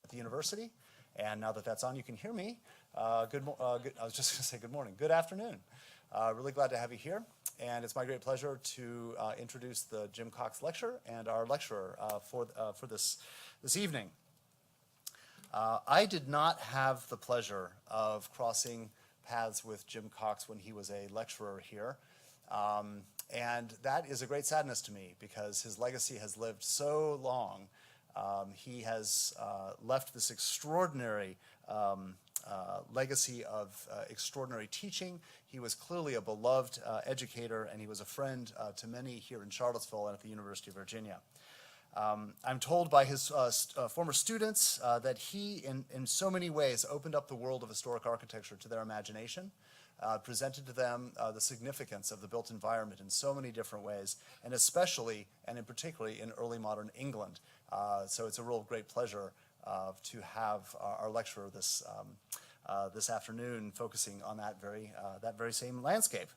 at the university. And now that that's on, you can hear me. I was just going to say good morning. Good afternoon. Really glad to have you here. And it's my great pleasure to introduce the Jim Cox Lecture and our lecturer for this evening. I did not have the pleasure of crossing paths with Jim Cox when he was a lecturer here. And that is a great sadness to me because his legacy has lived so long. He has left this extraordinary legacy of extraordinary teaching. He was clearly a beloved educator, and he was a friend to many here in Charlottesville and at the University of Virginia. I'm told by his former students that he, in so many ways, opened up the world of historic architecture to their imagination, presented to them the significance of the built environment in so many different ways, and especially, and in particularly, in early modern England. So it's a real great pleasure to have our lecturer this afternoon focusing on that very same landscape.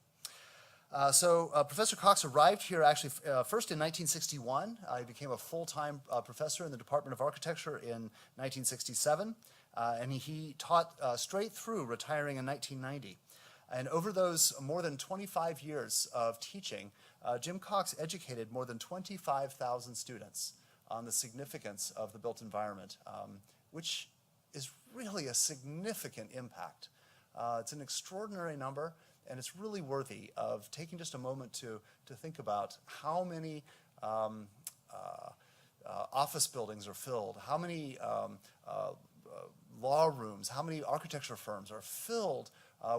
Professor Cox arrived here actually first in 1961. He became a full-time professor in the Department of Architecture in 1967, and he taught straight through, retiring in 1990. And over those more than 25 years of teaching, Jim Cox educated more than 25,000 students on the significance of the built environment, which is really a significant impact. It's an extraordinary number, and it's really worthy of taking just a moment to think about how many office buildings are filled, how many law rooms, how many architecture firms are filled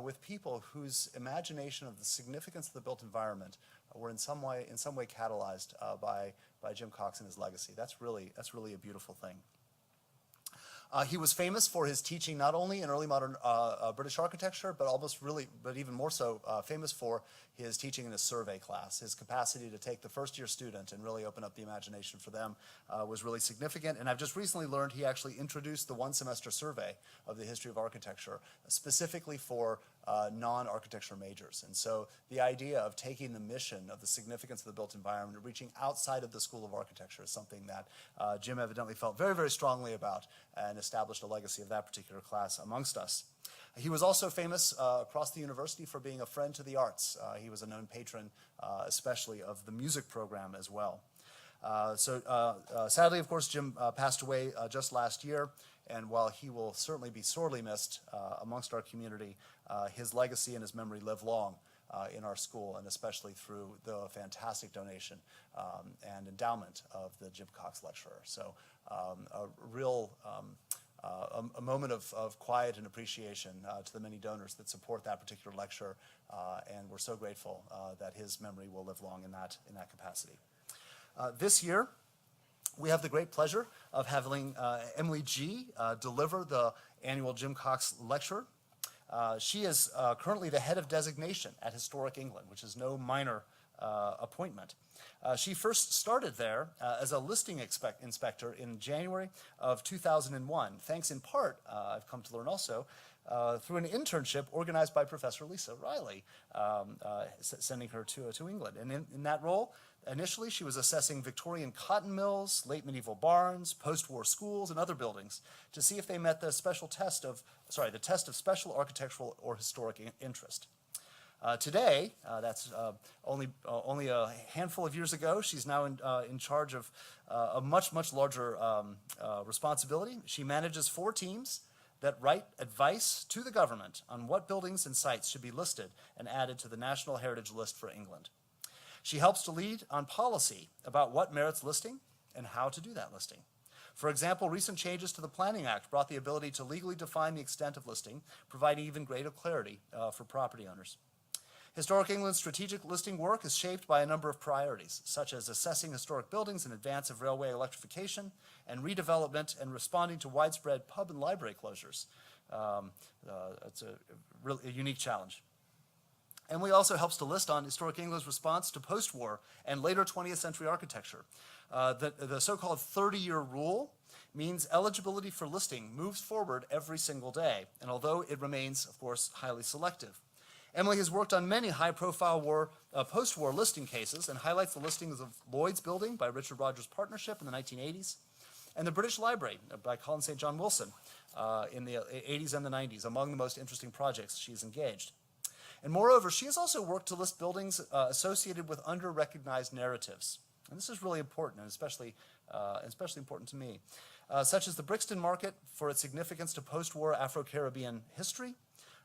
with people whose imagination of the significance of the built environment were in some way catalyzed by Jim Cox and his legacy. That's really a beautiful thing. He was famous for his teaching not only in early modern British architecture, but even more so famous for his teaching in his survey class. His capacity to take the first-year student and really open up the imagination for them was really significant. And I've just recently learned he actually introduced the one-semester survey of the history of architecture, specifically for non-architecture majors. And so the idea of taking the mission of the significance of the built environment and reaching outside of the School of Architecture is something that Jim evidently felt very, very strongly about and established a legacy of that particular class amongst us. He was also famous across the university for being a friend to the arts. He was a known patron, especially of the music program as well. Sadly, of course, Jim passed away just last year, and while he will certainly be sorely missed amongst our community, his legacy and his memory live long in our school, and especially through the fantastic donation and endowment of the Jim Cox Lecturer. So a real a moment of quiet and appreciation to the many donors that support that particular lecture, and we're so grateful that his memory will live long in that capacity. This year, we have the great pleasure of having Emily G. deliver the annual Jim Cox Lecture. She is currently the head of designation at Historic England, which is no minor appointment. She first started there as a listing inspector in January of 2001, thanks in part, I've come to learn also, through an internship organized by Professor Lisa Riley, sending her to England. And in that role, initially she was assessing Victorian cotton mills, late medieval barns, post-war schools, and other buildings to see if they met the test of special architectural or historic interest. Today, that's only a handful of years ago, she's now in charge of a much larger responsibility. She manages 4 teams that write advice to the government on what buildings and sites should be listed and added to the National Heritage List for England. She helps to lead on policy about what merits listing and how to do that listing. For example, recent changes to the Planning Act brought the ability to legally define the extent of listing, providing even greater clarity for property owners. Historic England's strategic listing work is shaped by a number of priorities, such as assessing historic buildings in advance of railway electrification and redevelopment and responding to widespread pub and library closures. It's a unique challenge. Emily also helps to list on Historic England's response to post-war and later 20th century architecture. The so-called 30-year rule means eligibility for listing moves forward every single day, and although it remains, of course, highly selective. Emily has worked on many high-profile post-war listing cases and highlights the listings of Lloyds Building by Richard Rogers Partnership in the 1980s, and the British Library by Colin St. John Wilson in the 80s and the 90s, among the most interesting projects she's engaged. And moreover, she has also worked to list buildings associated with under-recognized narratives. And this is really important, and especially important to me, such as the Brixton Market for its significance to post-war Afro-Caribbean history,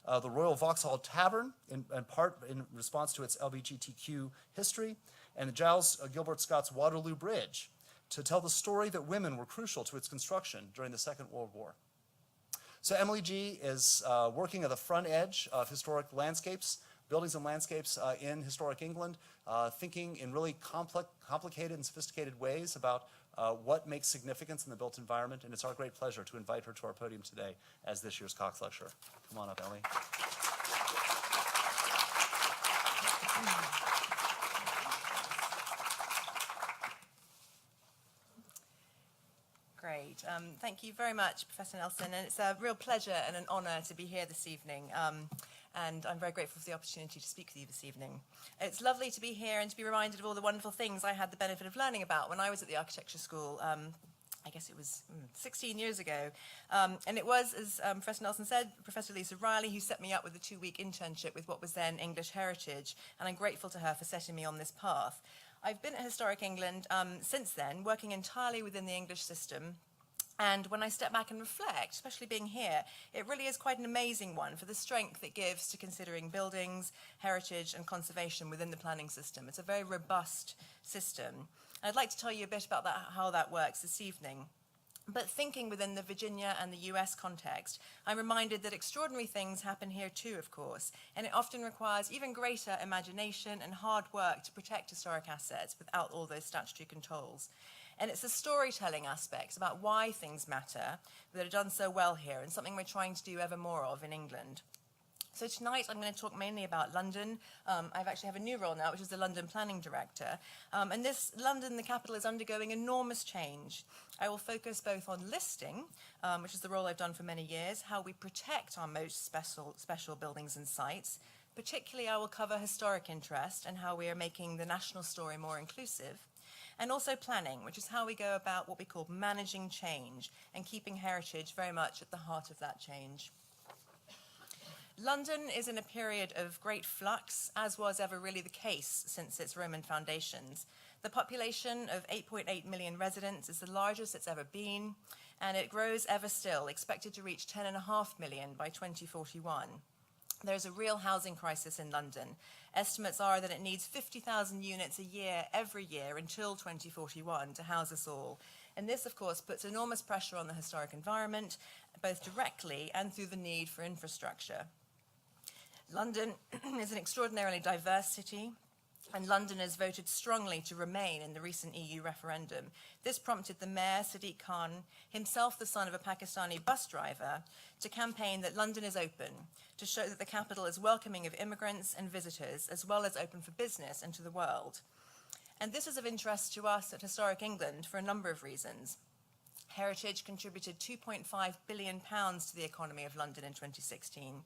the Royal Vauxhall Tavern, in part in response to its LGBTQ history, and Giles Gilbert Scott's Waterloo Bridge, to tell the story that women were crucial to its construction during the Second World War. So Emily G. is working at the front edge of historic landscapes, buildings and landscapes in historic England, thinking in really complicated and sophisticated ways about what makes significance in the built environment, and it's our great pleasure to invite her to our podium today as this year's Cox Lecturer. Come on up, Emily. Great. Thank you very much, Professor Nelson, and it's a real pleasure and an honour to be here this evening. And I'm very grateful for the opportunity to speak with you this evening. It's lovely to be here and to be reminded of all the wonderful things I had the benefit of learning about when I was at the architecture school. I guess it was 16 years ago. And it was, as Professor Nelson said, Professor Lisa Riley, who set me up with a 2-week internship with what was then English Heritage, and I'm grateful to her for setting me on this path. I've been at Historic England since then, working entirely within the English system. And when I step back and reflect, especially being here, it really is quite an amazing one for the strength it gives to considering buildings, heritage, and conservation within the planning system. It's a very robust system. I'd like to tell you a bit about how that works this evening. But thinking within the Virginia and the US context, I'm reminded that extraordinary things happen here too, of course, and it often requires even greater imagination and hard work to protect historic assets without all those statutory controls. And it's the storytelling aspects about why things matter that are done so well here, and something we're trying to do ever more of in England. So tonight I'm going to talk mainly about London. I actually have a new role now, which is the London Planning Director. And this London, the capital, is undergoing enormous change. I will focus both on listing, which is the role I've done for many years, how we protect our most special buildings and sites. Particularly, I will cover historic interest and how we are making the national story more inclusive. And also planning, which is how we go about what we call managing change and keeping heritage very much at the heart of that change. London is in a period of great flux, as was ever really the case since its Roman foundations. The population of 8.8 million residents is the largest it's ever been, and it grows ever still, expected to reach 10.5 million by 2041. There's a real housing crisis in London. Estimates are that it needs 50,000 units a year, every year, until 2041 to house us all. And this, of course, puts enormous pressure on the historic environment, both directly and through the need for infrastructure. London is an extraordinarily diverse city, and Londoners voted strongly to remain in the recent EU referendum. This prompted the mayor, Sadiq Khan, himself the son of a Pakistani bus driver, to campaign that London is open, to show that the capital is welcoming of immigrants and visitors, as well as open for business and to the world. And this is of interest to us at Historic England for a number of reasons. Heritage contributed £2.5 billion to the economy of London in 2016.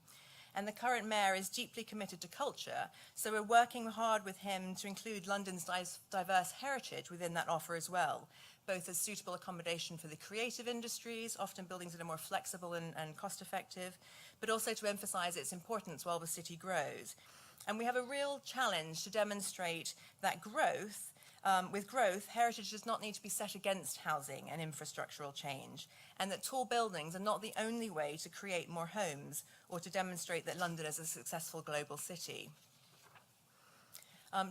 And the current mayor is deeply committed to culture, so we're working hard with him to include London's diverse heritage within that offer as well, both as suitable accommodation for the creative industries, often buildings that are more flexible and cost-effective, but also to emphasize its importance while the city grows. And we have a real challenge to demonstrate that with growth, heritage does not need to be set against housing and infrastructural change, and that tall buildings are not the only way to create more homes or to demonstrate that London is a successful global city.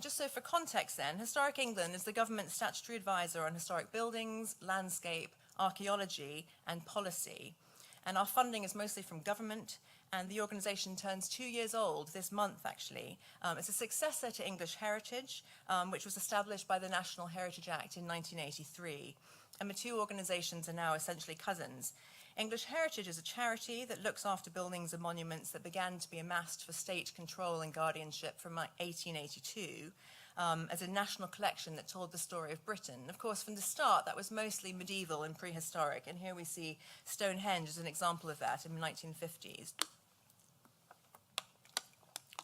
Just so for context then, Historic England is the government's statutory advisor on historic buildings, landscape, archaeology, and policy. And our funding is mostly from government, and the organisation turns 2 years old this month, actually. It's a successor to English Heritage, which was established by the National Heritage Act in 1983. And the two organisations are now essentially cousins. English Heritage is a charity that looks after buildings and monuments that began to be amassed for state control and guardianship from 1882 as a national collection that told the story of Britain. Of course, from the start, that was mostly medieval and prehistoric, and here we see Stonehenge as an example of that in the 1950s.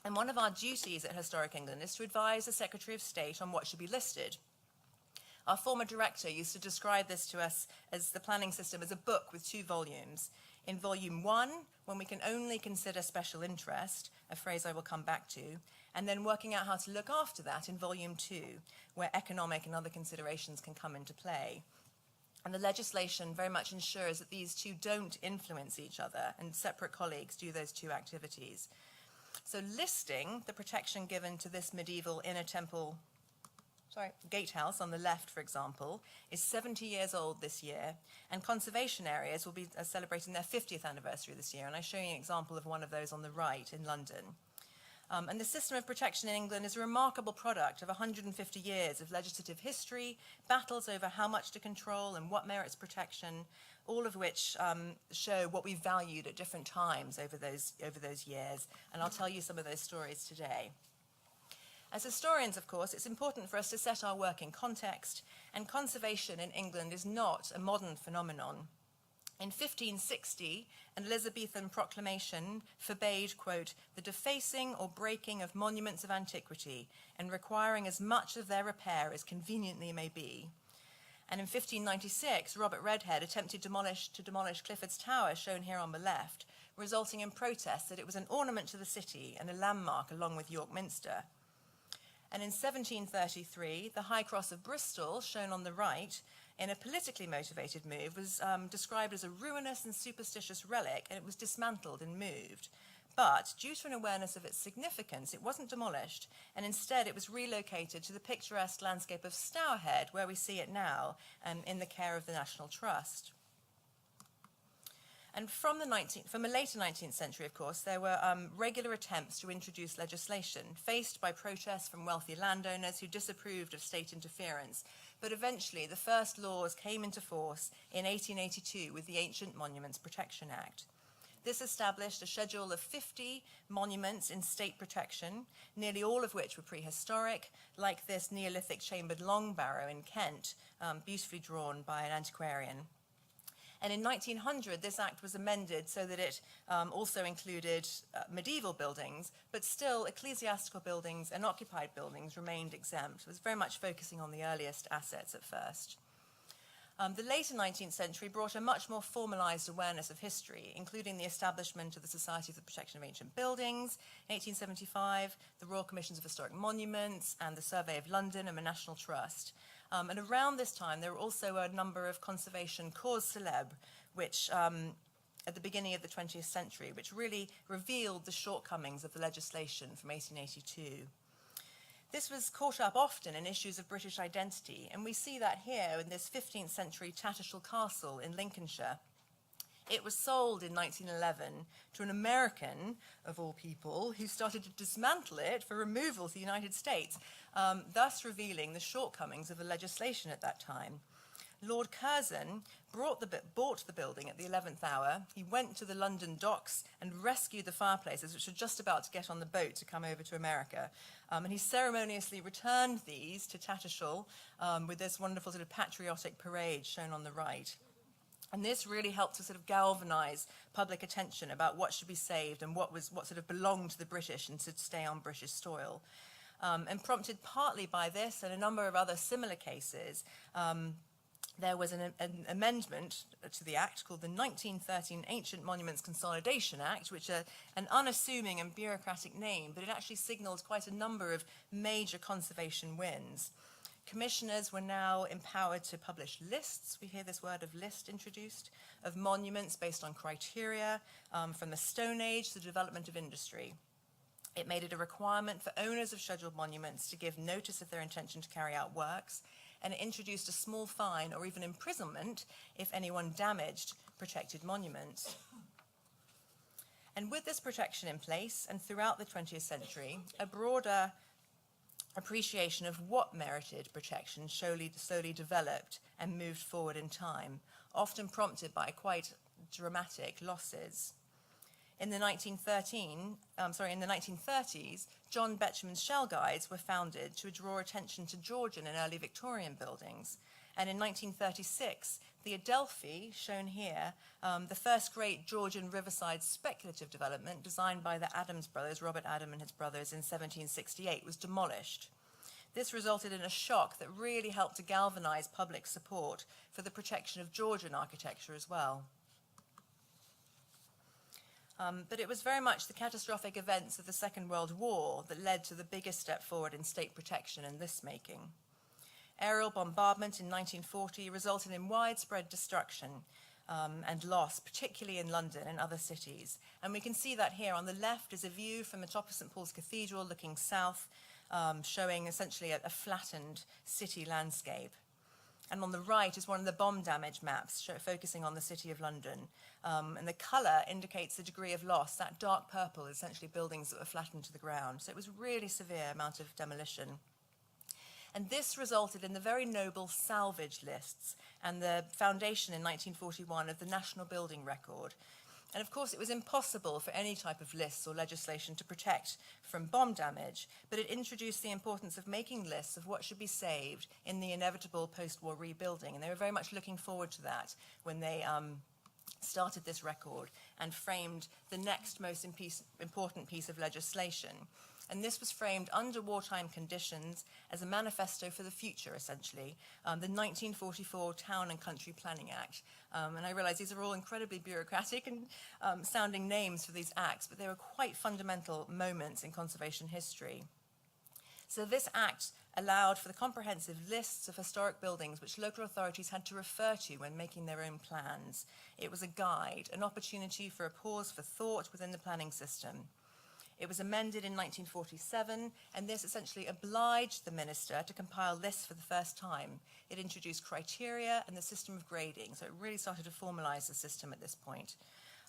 And one of our duties at Historic England is to advise the Secretary of State on what should be listed. Our former director used to describe this to us as the planning system as a book with 2 volumes. In volume 1, when we can only consider special interest, a phrase I will come back to, and then working out how to look after that in volume 2, where economic and other considerations can come into play. And the legislation very much ensures that these two don't influence each other, and separate colleagues do those 2 activities. So listing the protection given to this medieval inner temple, gatehouse on the left, for example, is 70 years old this year, and conservation areas will be celebrating their 50th anniversary this year, and I show you an example of one of those on the right in London. And the system of protection in England is a remarkable product of 150 years of legislative history, battles over how much to control and what merits protection, all of which show what we valued at different times over those years. And I'll tell you some of those stories today. As historians, of course, it's important for us to set our work in context, and conservation in England is not a modern phenomenon. In 1560, an Elizabethan proclamation forbade, quote, the defacing or breaking of monuments of antiquity and requiring as much of their repair as conveniently may be. And in 1596, Robert Redhead attempted to demolish Clifford's Tower, shown here on the left, resulting in protests that it was an ornament to the city and a landmark along with York Minster. And in 1733, the High Cross of Bristol, shown on the right, in a politically motivated move, was described as a ruinous and superstitious relic, and it was dismantled and moved. But due to an awareness of its significance, it wasn't demolished, and instead it was relocated to the picturesque landscape of Stourhead, where we see it now, in the care of the National Trust. And from the later 19th century, of course, there were regular attempts to introduce legislation, faced by protests from wealthy landowners who disapproved of state interference. But eventually, the first laws came into force in 1882 with the Ancient Monuments Protection Act. This established a schedule of 50 monuments in state protection, nearly all of which were prehistoric, like this Neolithic chambered long barrow in Kent, beautifully drawn by an antiquarian. And in 1900, this act was amended so that it also included medieval buildings, but still ecclesiastical buildings and occupied buildings remained exempt. It was very much focusing on the earliest assets at first. The later 19th century brought a much more formalized awareness of history, including the establishment of the Society for the Protection of Ancient Buildings in 1875, the Royal Commissions of Historic Monuments, and the Survey of London and the National Trust. And around this time, there were also a number of conservation causes célèbres, which, at the beginning of the 20th century, which really revealed the shortcomings of the legislation from 1882. This was caught up often in issues of British identity, and we see that here in this 15th century Tattershall Castle in Lincolnshire. It was sold in 1911 to an American, of all people, who started to dismantle it for removal to the United States, thus revealing the shortcomings of the legislation at that time. Lord Curzon bought the building at the 11th hour. He went to the London docks and rescued the fireplaces, which were just about to get on the boat to come over to America. And he ceremoniously returned these to Tattershall with this wonderful sort of patriotic parade shown on the right. And this really helped to sort of galvanize public attention about what should be saved and what sort of belonged to the British and should stay on British soil. And prompted partly by this and a number of other similar cases, there was an amendment to the Act called the 1913 Ancient Monuments Consolidation Act, which is an unassuming and bureaucratic name, but it actually signaled quite a number of major conservation wins. Commissioners were now empowered to publish lists, we hear this word of list introduced, of monuments based on criteria from the Stone Age to the development of industry. It made it a requirement for owners of scheduled monuments to give notice of their intention to carry out works, and it introduced a small fine or even imprisonment if anyone damaged protected monuments. And with this protection in place, and throughout the 20th century, a broader appreciation of what merited protection slowly developed and moved forward in time, often prompted by quite dramatic losses. In the 1930s, John Betjeman's shell guides were founded to draw attention to Georgian and early Victorian buildings. And in 1936, the Adelphi, shown here, the first great Georgian riverside speculative development designed by the Adams brothers, Robert Adam and his brothers, in 1768, was demolished. This resulted in a shock that really helped to galvanize public support for the protection of Georgian architecture as well. But it was very much the catastrophic events of the Second World War that led to the biggest step forward in state protection and list-making. Aerial bombardment in 1940 resulted in widespread destruction and loss, particularly in London and other cities. And we can see that here. On the left is a view from the top of St. Paul's Cathedral looking south, showing essentially a flattened city landscape. And on the right is one of the bomb damage maps focusing on the City of London. And the colour indicates the degree of loss. That dark purple is essentially buildings that were flattened to the ground. So it was a really severe amount of demolition. And this resulted in the very noble salvage lists and the foundation in 1941 of the National Building Record. And of course, it was impossible for any type of lists or legislation to protect from bomb damage, but it introduced the importance of making lists of what should be saved in the inevitable post-war rebuilding. And they were very much looking forward to that when they started this record and framed the next most important piece of legislation. And this was framed under wartime conditions as a manifesto for the future, essentially, the 1944 Town and Country Planning Act. And I realize these are all incredibly bureaucratic and sounding names for these acts, but they were quite fundamental moments in conservation history. So this act allowed for the comprehensive lists of historic buildings which local authorities had to refer to when making their own plans. It was a guide, an opportunity for a pause for thought within the planning system. It was amended in 1947, and this essentially obliged the minister to compile lists for the first time. It introduced criteria and the system of grading, so it really started to formalize the system at this point.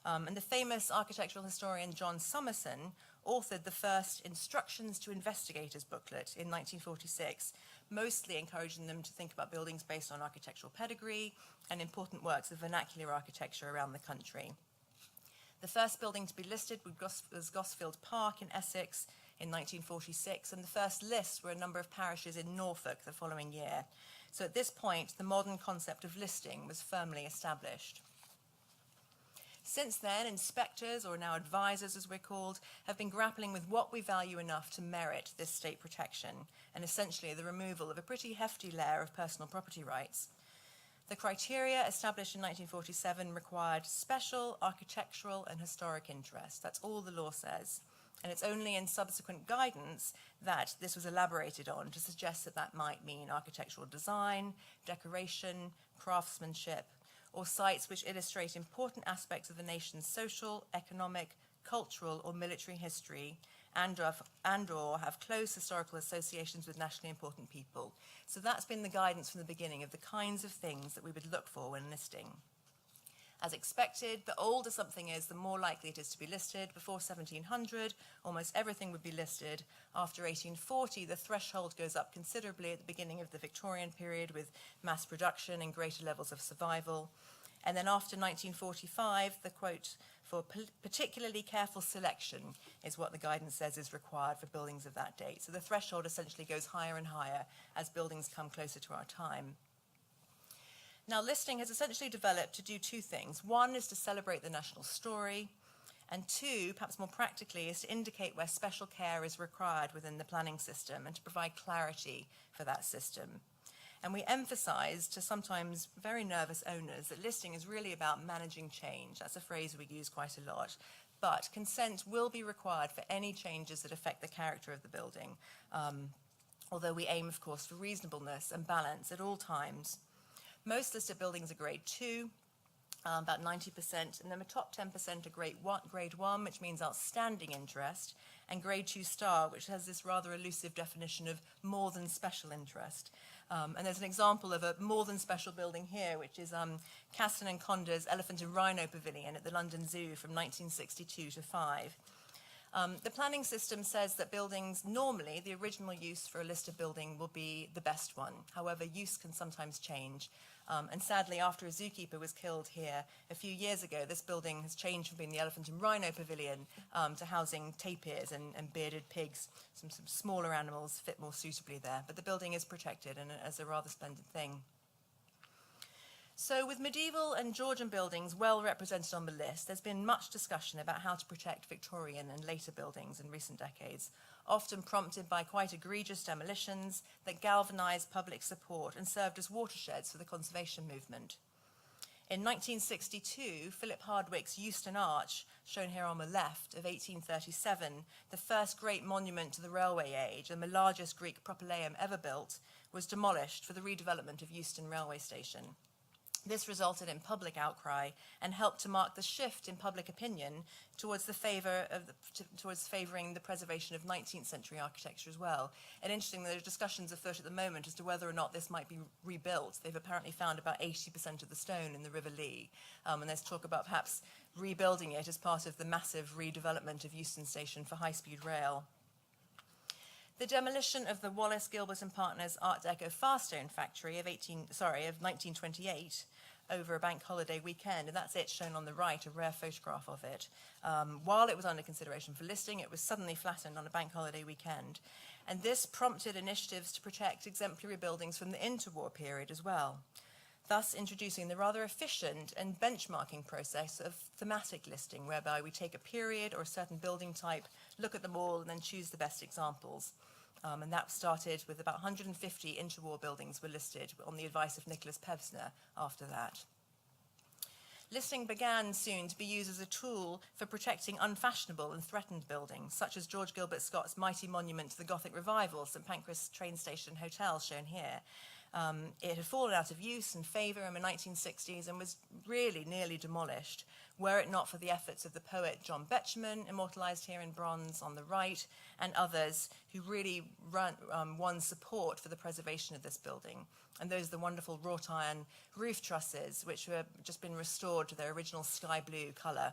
And the famous architectural historian John Summerson authored the first Instructions to Investigators booklet in 1946, mostly encouraging them to think about buildings based on architectural pedigree and important works of vernacular architecture around the country. The first building to be listed was Gosfield Park in Essex in 1946, and the first lists were a number of parishes in Norfolk the following year. So at this point, the modern concept of listing was firmly established. Since then, inspectors, or now advisors as we're called, have been grappling with what we value enough to merit this state protection, and essentially the removal of a pretty hefty layer of personal property rights. The criteria established in 1947 required special architectural and historic interest. That's all the law says. And it's only in subsequent guidance that this was elaborated on to suggest that that might mean architectural design, decoration, craftsmanship, or sites which illustrate important aspects of the nation's social, economic, cultural, or military history, and or have close historical associations with nationally important people. So that's been the guidance from the beginning of the kinds of things that we would look for when listing. As expected, the older something is, the more likely it is to be listed. Before 1700, almost everything would be listed. After 1840, the threshold goes up considerably at the beginning of the Victorian period with mass production and greater levels of survival. And then after 1945, the quote, for particularly careful selection is what the guidance says is required for buildings of that date. So the threshold essentially goes higher and higher as buildings come closer to our time. Now, listing has essentially developed to do two things. One is to celebrate the national story, and two, perhaps more practically, is to indicate where special care is required within the planning system and to provide clarity for that system. And we emphasize to sometimes very nervous owners that listing is really about managing change. That's a phrase we use quite a lot. But consent will be required for any changes that affect the character of the building, although we aim, of course, for reasonableness and balance at all times. Most listed buildings are grade 2, about 90%, and then the top 10% are grade 1, which means outstanding interest, and grade 2 star, which has this rather elusive definition of more than special interest. And there's an example of a more than special building here, which is Caston and Conder's Elephant and Rhino Pavilion at the London Zoo from 1962 to 5. The planning system says that buildings, normally the original use for a listed building will be the best one. However, use can sometimes change. And sadly, after a zookeeper was killed here a few years ago, this building has changed from being the Elephant and Rhino Pavilion to housing tapirs and bearded pigs. Some smaller animals fit more suitably there. But the building is protected and is a rather splendid thing. So with medieval and Georgian buildings well represented on the list, there's been much discussion about how to protect Victorian and later buildings in recent decades, often prompted by quite egregious demolitions that galvanised public support and served as watersheds for the conservation movement. In 1962, Philip Hardwick's Euston Arch, shown here on the left, of 1837, the first great monument to the railway age and the largest Greek propylaeum ever built, was demolished for the redevelopment of Euston railway station. This resulted in public outcry and helped to mark the shift in public opinion towards favouring the preservation of 19th century architecture as well. And interestingly, there are discussions afoot at the moment as to whether or not this might be rebuilt. They've apparently found about 80% of the stone in the River Lee, and there's talk about perhaps rebuilding it as part of the massive redevelopment of Euston Station for high-speed rail. The demolition of the Wallace, Gilbert and Partners Art Deco Farstone factory of 1928 over a bank holiday weekend, and that's it shown on the right, a rare photograph of it. While it was under consideration for listing, it was suddenly flattened on a bank holiday weekend. And this prompted initiatives to protect exemplary buildings from the interwar period as well, thus introducing the rather efficient and benchmarking process of thematic listing, whereby we take a period or a certain building type, look at them all, and then choose the best examples. And that started with about 150 interwar buildings were listed on the advice of Nicholas Pevsner after that. Listing began soon to be used as a tool for protecting unfashionable and threatened buildings, such as George Gilbert Scott's mighty monument to the Gothic revival, St Pancras train station hotel, shown here. It had fallen out of use and favour in the 1960s and was really nearly demolished, were it not for the efforts of the poet John Betjeman, immortalised here in bronze on the right, and others who really won support for the preservation of this building. And those are the wonderful wrought iron roof trusses, which have just been restored to their original sky blue colour.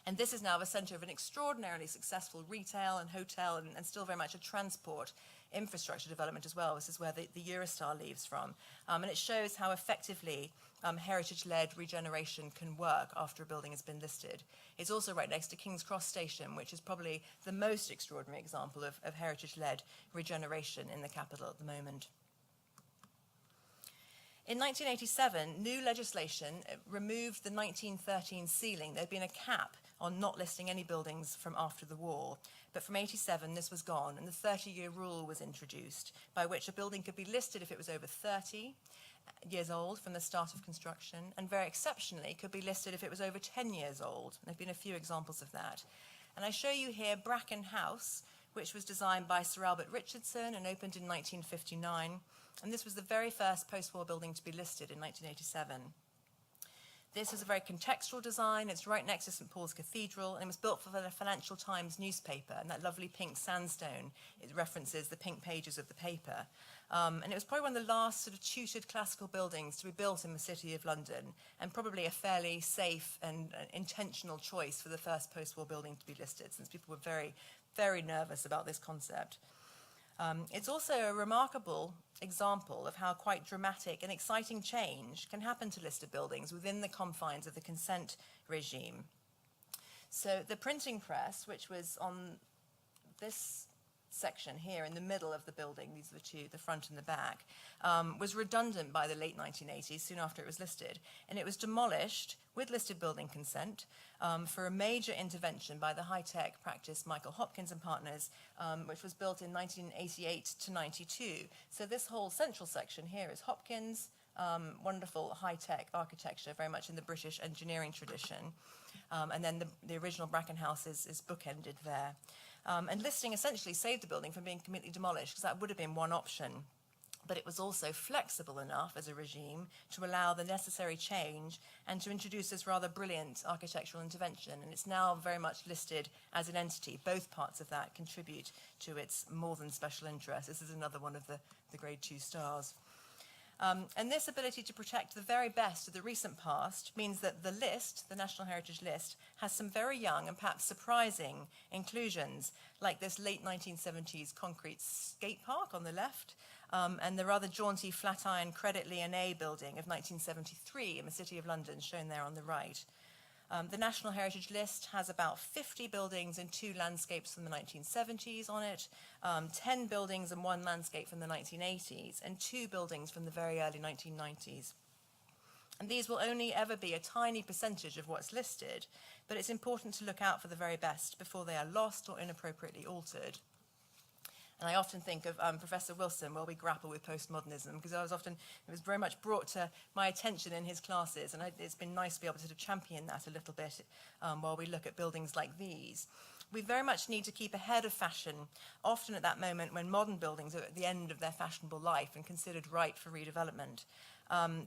And this is now the centre of an extraordinarily successful retail and hotel and still very much a transport infrastructure development as well. This is where the Eurostar leaves from. And it shows how effectively heritage-led regeneration can work after a building has been listed. It's also right next to King's Cross Station, which is probably the most extraordinary example of heritage-led regeneration in the capital at the moment. In 1987, new legislation removed the 1913 ceiling. There had been a cap on not listing any buildings from after the war. But from 87, this was gone, and the 30-year rule was introduced, by which a building could be listed if it was over 30 years old from the start of construction, and very exceptionally could be listed if it was over 10 years old. There have been a few examples of that. And I show you here Bracken House, which was designed by Sir Albert Richardson and opened in 1959. And this was the very first post-war building to be listed in 1987. This is a very contextual design. It's right next to St Paul's Cathedral, and it was built for the Financial Times newspaper, and that lovely pink sandstone, it references the pink pages of the paper. And it was probably one of the last sort of tutored classical buildings to be built in the City of London, and probably a fairly safe and intentional choice for the first post-war building to be listed, since people were very, very nervous about this concept. It's also a remarkable example of how quite dramatic and exciting change can happen to listed buildings within the confines of the consent regime. So the printing press, which was on this section here in the middle of the building, these are the two, the front and the back, was redundant by the late 1980s, soon after it was listed. And it was demolished with listed building consent for a major intervention by the high-tech practice Michael Hopkins and Partners, which was built in 1988 to 92. So this whole central section here is Hopkins, wonderful high-tech architecture, very much in the British engineering tradition. And then the original Bracken House is bookended there. And listing essentially saved the building from being completely demolished, because that would have been one option. But it was also flexible enough as a regime to allow the necessary change and to introduce this rather brilliant architectural intervention. And it's now very much listed as an entity. Both parts of that contribute to its more than special interest. This is another one of the grade 2 stars. And this ability to protect the very best of the recent past means that the list, the National Heritage List, has some very young and perhaps surprising inclusions, like this late 1970s concrete skate park on the left, and the rather jaunty Flatiron Credit Lyonnais building of 1973 in the City of London, shown there on the right. The National Heritage List has about 50 buildings and 2 landscapes from the 1970s on it, 10 buildings and 1 landscape from the 1980s, and 2 buildings from the very early 1990s. And these will only ever be a tiny percentage of what's listed, but it's important to look out for the very best before they are lost or inappropriately altered. And I often think of Professor Wilson while we grapple with postmodernism, because it was very much brought to my attention in his classes, and it's been nice to be able to sort of champion that a little bit while we look at buildings like these. We very much need to keep ahead of fashion, often at that moment when modern buildings are at the end of their fashionable life and considered ripe for redevelopment.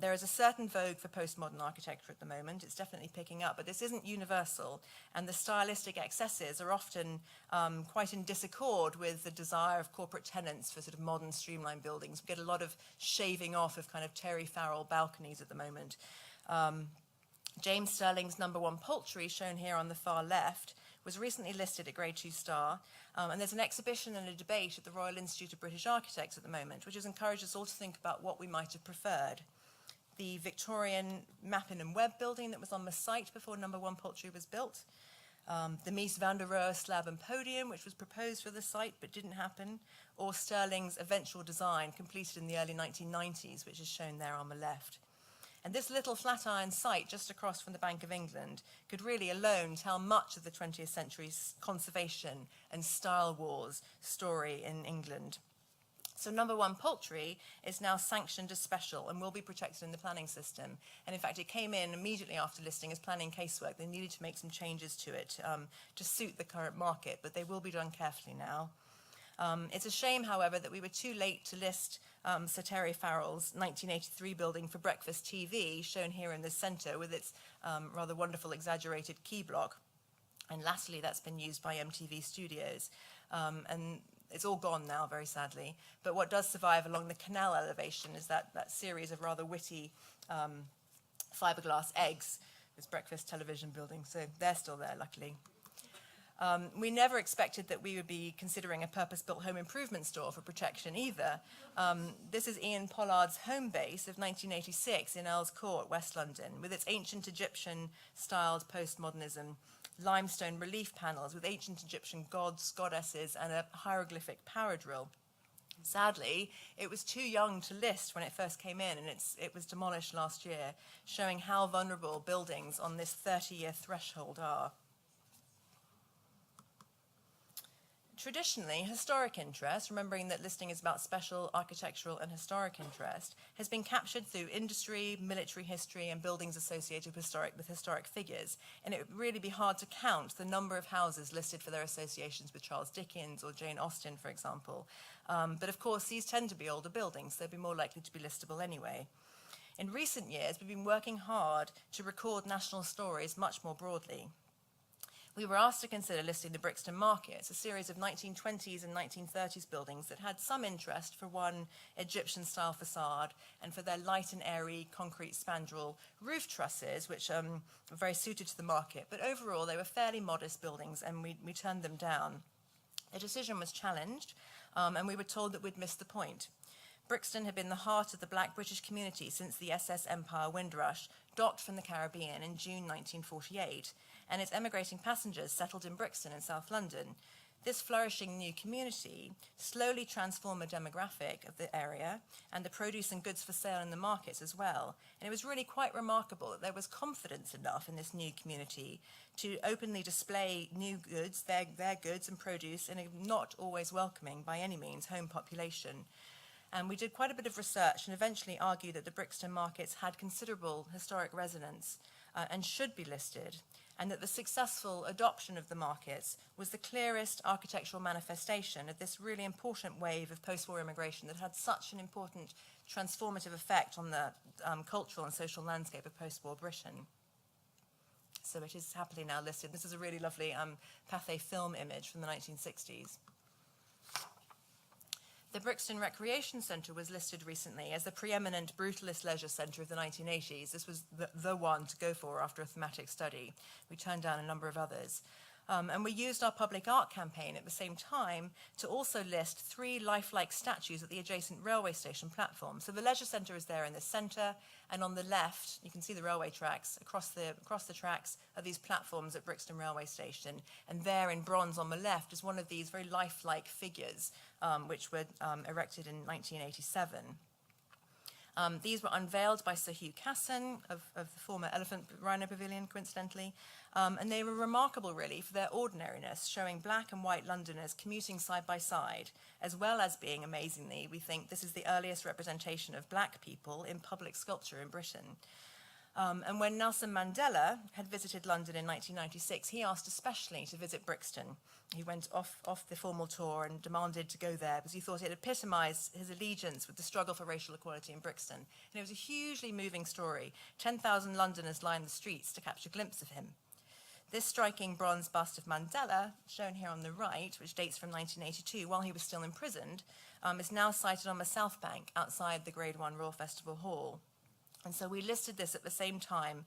There is a certain vogue for postmodern architecture at the moment. It's definitely picking up, but this isn't universal, and the stylistic excesses are often quite in disaccord with the desire of corporate tenants for sort of modern streamlined buildings. We get a lot of shaving off of kind of Terry Farrell balconies at the moment. James Sterling's No. 1 Poultry, shown here on the far left, was recently listed at Grade 2 Star, and there's an exhibition and a debate at the Royal Institute of British Architects at the moment, which has encouraged us all to think about what we might have preferred. The Victorian Mappin and Webb building that was on the site before No. 1 Poultry was built, the Mies van der Rohe slab and podium, which was proposed for the site but didn't happen, or Sterling's eventual design completed in the early 1990s, which is shown there on the left. And this little Flatiron site just across from the Bank of England could really alone tell much of the 20th century's conservation and style wars story in England. So No. 1 Poultry is now sanctioned as special and will be protected in the planning system. And in fact, it came in immediately after listing as planning casework. They needed to make some changes to it to suit the current market, but they will be done carefully now. It's a shame, however, that we were too late to list Sir Terry Farrell's 1983 building for breakfast TV, shown here in the centre with its rather wonderful exaggerated key block. And latterly, that's been used by MTV Studios. And it's all gone now, very sadly. But what does survive along the canal elevation is that series of rather witty fiberglass eggs, this breakfast television building. So they're still there, luckily. We never expected that we would be considering a purpose-built home improvement store for protection either. This is Ian Pollard's home base of 1986 in Earls Court, West London, with its ancient Egyptian-styled postmodernism, limestone relief panels with ancient Egyptian gods, goddesses, and a hieroglyphic power drill. Sadly, it was too young to list when it first came in, and it was demolished last year, showing how vulnerable buildings on this 30-year threshold are. Traditionally, historic interest, remembering that listing is about special architectural and historic interest, has been captured through industry, military history, and buildings associated with historic figures. And it would really be hard to count the number of houses listed for their associations with Charles Dickens or Jane Austen, for example. But of course, these tend to be older buildings, so they'd be more likely to be listable anyway. In recent years, we've been working hard to record national stories much more broadly. We were asked to consider listing the Brixton Markets, a series of 1920s and 1930s buildings that had some interest for one Egyptian-style facade and for their light and airy concrete spandrel roof trusses, which were very suited to the market. But overall, they were fairly modest buildings, and we turned them down. The decision was challenged, and we were told that we'd missed the point. Brixton had been the heart of the Black British community since the SS Empire Windrush docked from the Caribbean in June 1948, and its emigrating passengers settled in Brixton in South London. This flourishing new community slowly transformed the demographic of the area and the produce and goods for sale in the markets as well. And it was really quite remarkable that there was confidence enough in this new community to openly display new goods, their goods and produce, in a not always welcoming, by any means, home population. And we did quite a bit of research and eventually argued that the Brixton markets had considerable historic resonance and should be listed, and that the successful adoption of the markets was the clearest architectural manifestation of this really important wave of post-war immigration that had such an important transformative effect on the cultural and social landscape of post-war Britain. So it is happily now listed. This is a really lovely Pathé film image from the 1960s. The Brixton Recreation Centre was listed recently as the preeminent brutalist leisure centre of the 1980s. This was the one to go for after a thematic study. We turned down a number of others. And we used our public art campaign at the same time to also list 3 lifelike statues at the adjacent railway station platform. So the leisure centre is there in the centre, and on the left, you can see the railway tracks. Across the tracks are these platforms at Brixton Railway Station, and there in bronze on the left is one of these very lifelike figures, which were erected in 1987. These were unveiled by Sir Hugh Casson of the former Elephant Rhino Pavilion, coincidentally, and they were remarkable, really, for their ordinariness, showing black and white Londoners commuting side by side, as well as being, amazingly, we think this is the earliest representation of black people in public sculpture in Britain. And when Nelson Mandela had visited London in 1996, he asked especially to visit Brixton. He went off the formal tour and demanded to go there because he thought it epitomised his allegiance with the struggle for racial equality in Brixton. And it was a hugely moving story. 10,000 Londoners lined the streets to catch a glimpse of him. This striking bronze bust of Mandela, shown here on the right, which dates from 1982, while he was still imprisoned, is now sited on the South Bank outside the Grade 1 Royal Festival Hall. And so we listed this at the same time,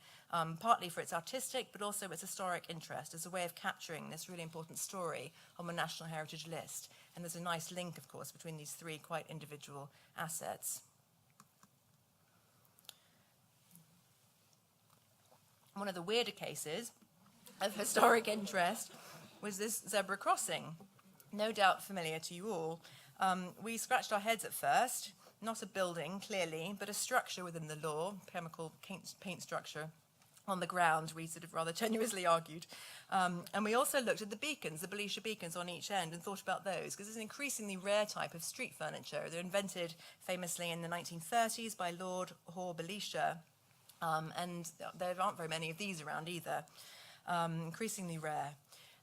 partly for its artistic, but also its historic interest as a way of capturing this really important story on the National Heritage List. And there's a nice link, of course, between these three quite individual assets. One of the weirder cases of historic interest was this zebra crossing, no doubt familiar to you all. We scratched our heads at first. Not a building, clearly, but a structure within the law, chemical paint structure on the ground, we sort of rather tenuously argued. And we also looked at the beacons, the Belisha beacons on each end, and thought about those, because it's an increasingly rare type of street furniture. They're invented famously in the 1930s by Lord Hoare Belisha, and there aren't very many of these around either, increasingly rare.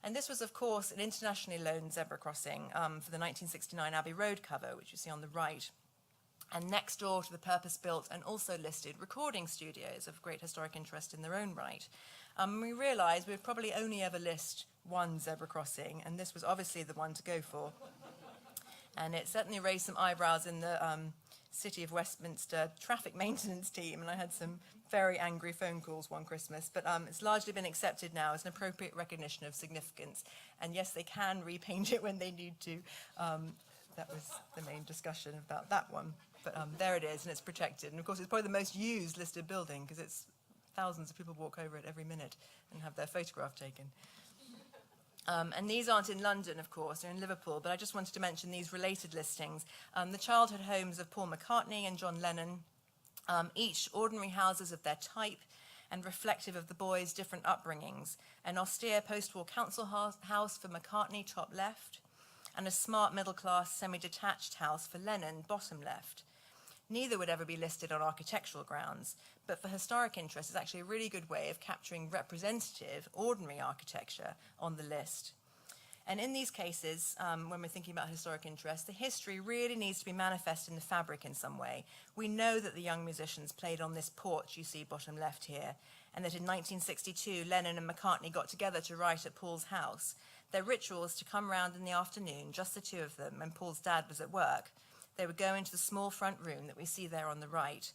And this was, of course, an internationally loaned zebra crossing for the 1969 Abbey Road cover, which you see on the right. And next door to the purpose-built and also listed recording studios of great historic interest in their own right. We realised we would probably only ever list one zebra crossing, and this was obviously the one to go for. And it certainly raised some eyebrows in the City of Westminster traffic maintenance team, and I had some very angry phone calls one Christmas, but it's largely been accepted now as an appropriate recognition of significance. And yes, they can repaint it when they need to. That was the main discussion about that one. But there it is, and it's protected. And of course, it's probably the most used listed building because it's thousands of people walk over it every minute and have their photograph taken. And these aren't in London, of course, they're in Liverpool, but I just wanted to mention these related listings. The childhood homes of Paul McCartney and John Lennon, each ordinary houses of their type and reflective of the boys' different upbringings. An austere post-war council house for McCartney, top left, and a smart middle-class semi-detached house for Lennon, bottom left. Neither would ever be listed on architectural grounds, but for historic interest, it's actually a really good way of capturing representative, ordinary architecture on the list. And in these cases, when we're thinking about historic interest, the history really needs to be manifest in the fabric in some way. We know that the young musicians played on this porch you see bottom left here, and that in 1962, Lennon and McCartney got together to write at Paul's house. Their ritual was to come round in the afternoon, just the two of them, and Paul's dad was at work. They would go into the small front room that we see there on the right,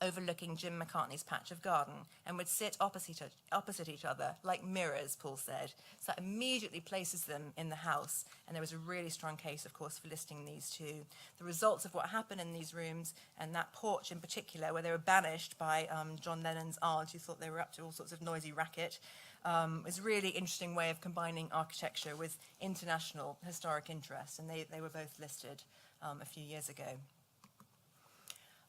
overlooking Jim McCartney's patch of garden, and would sit opposite each other, like mirrors, Paul said. So that immediately places them in the house, and there was a really strong case, of course, for listing these two. The results of what happened in these rooms, and that porch in particular, where they were banished by John Lennon's aunt, who thought they were up to all sorts of noisy racket, was a really interesting way of combining architecture with international historic interest, and they were both listed a few years ago.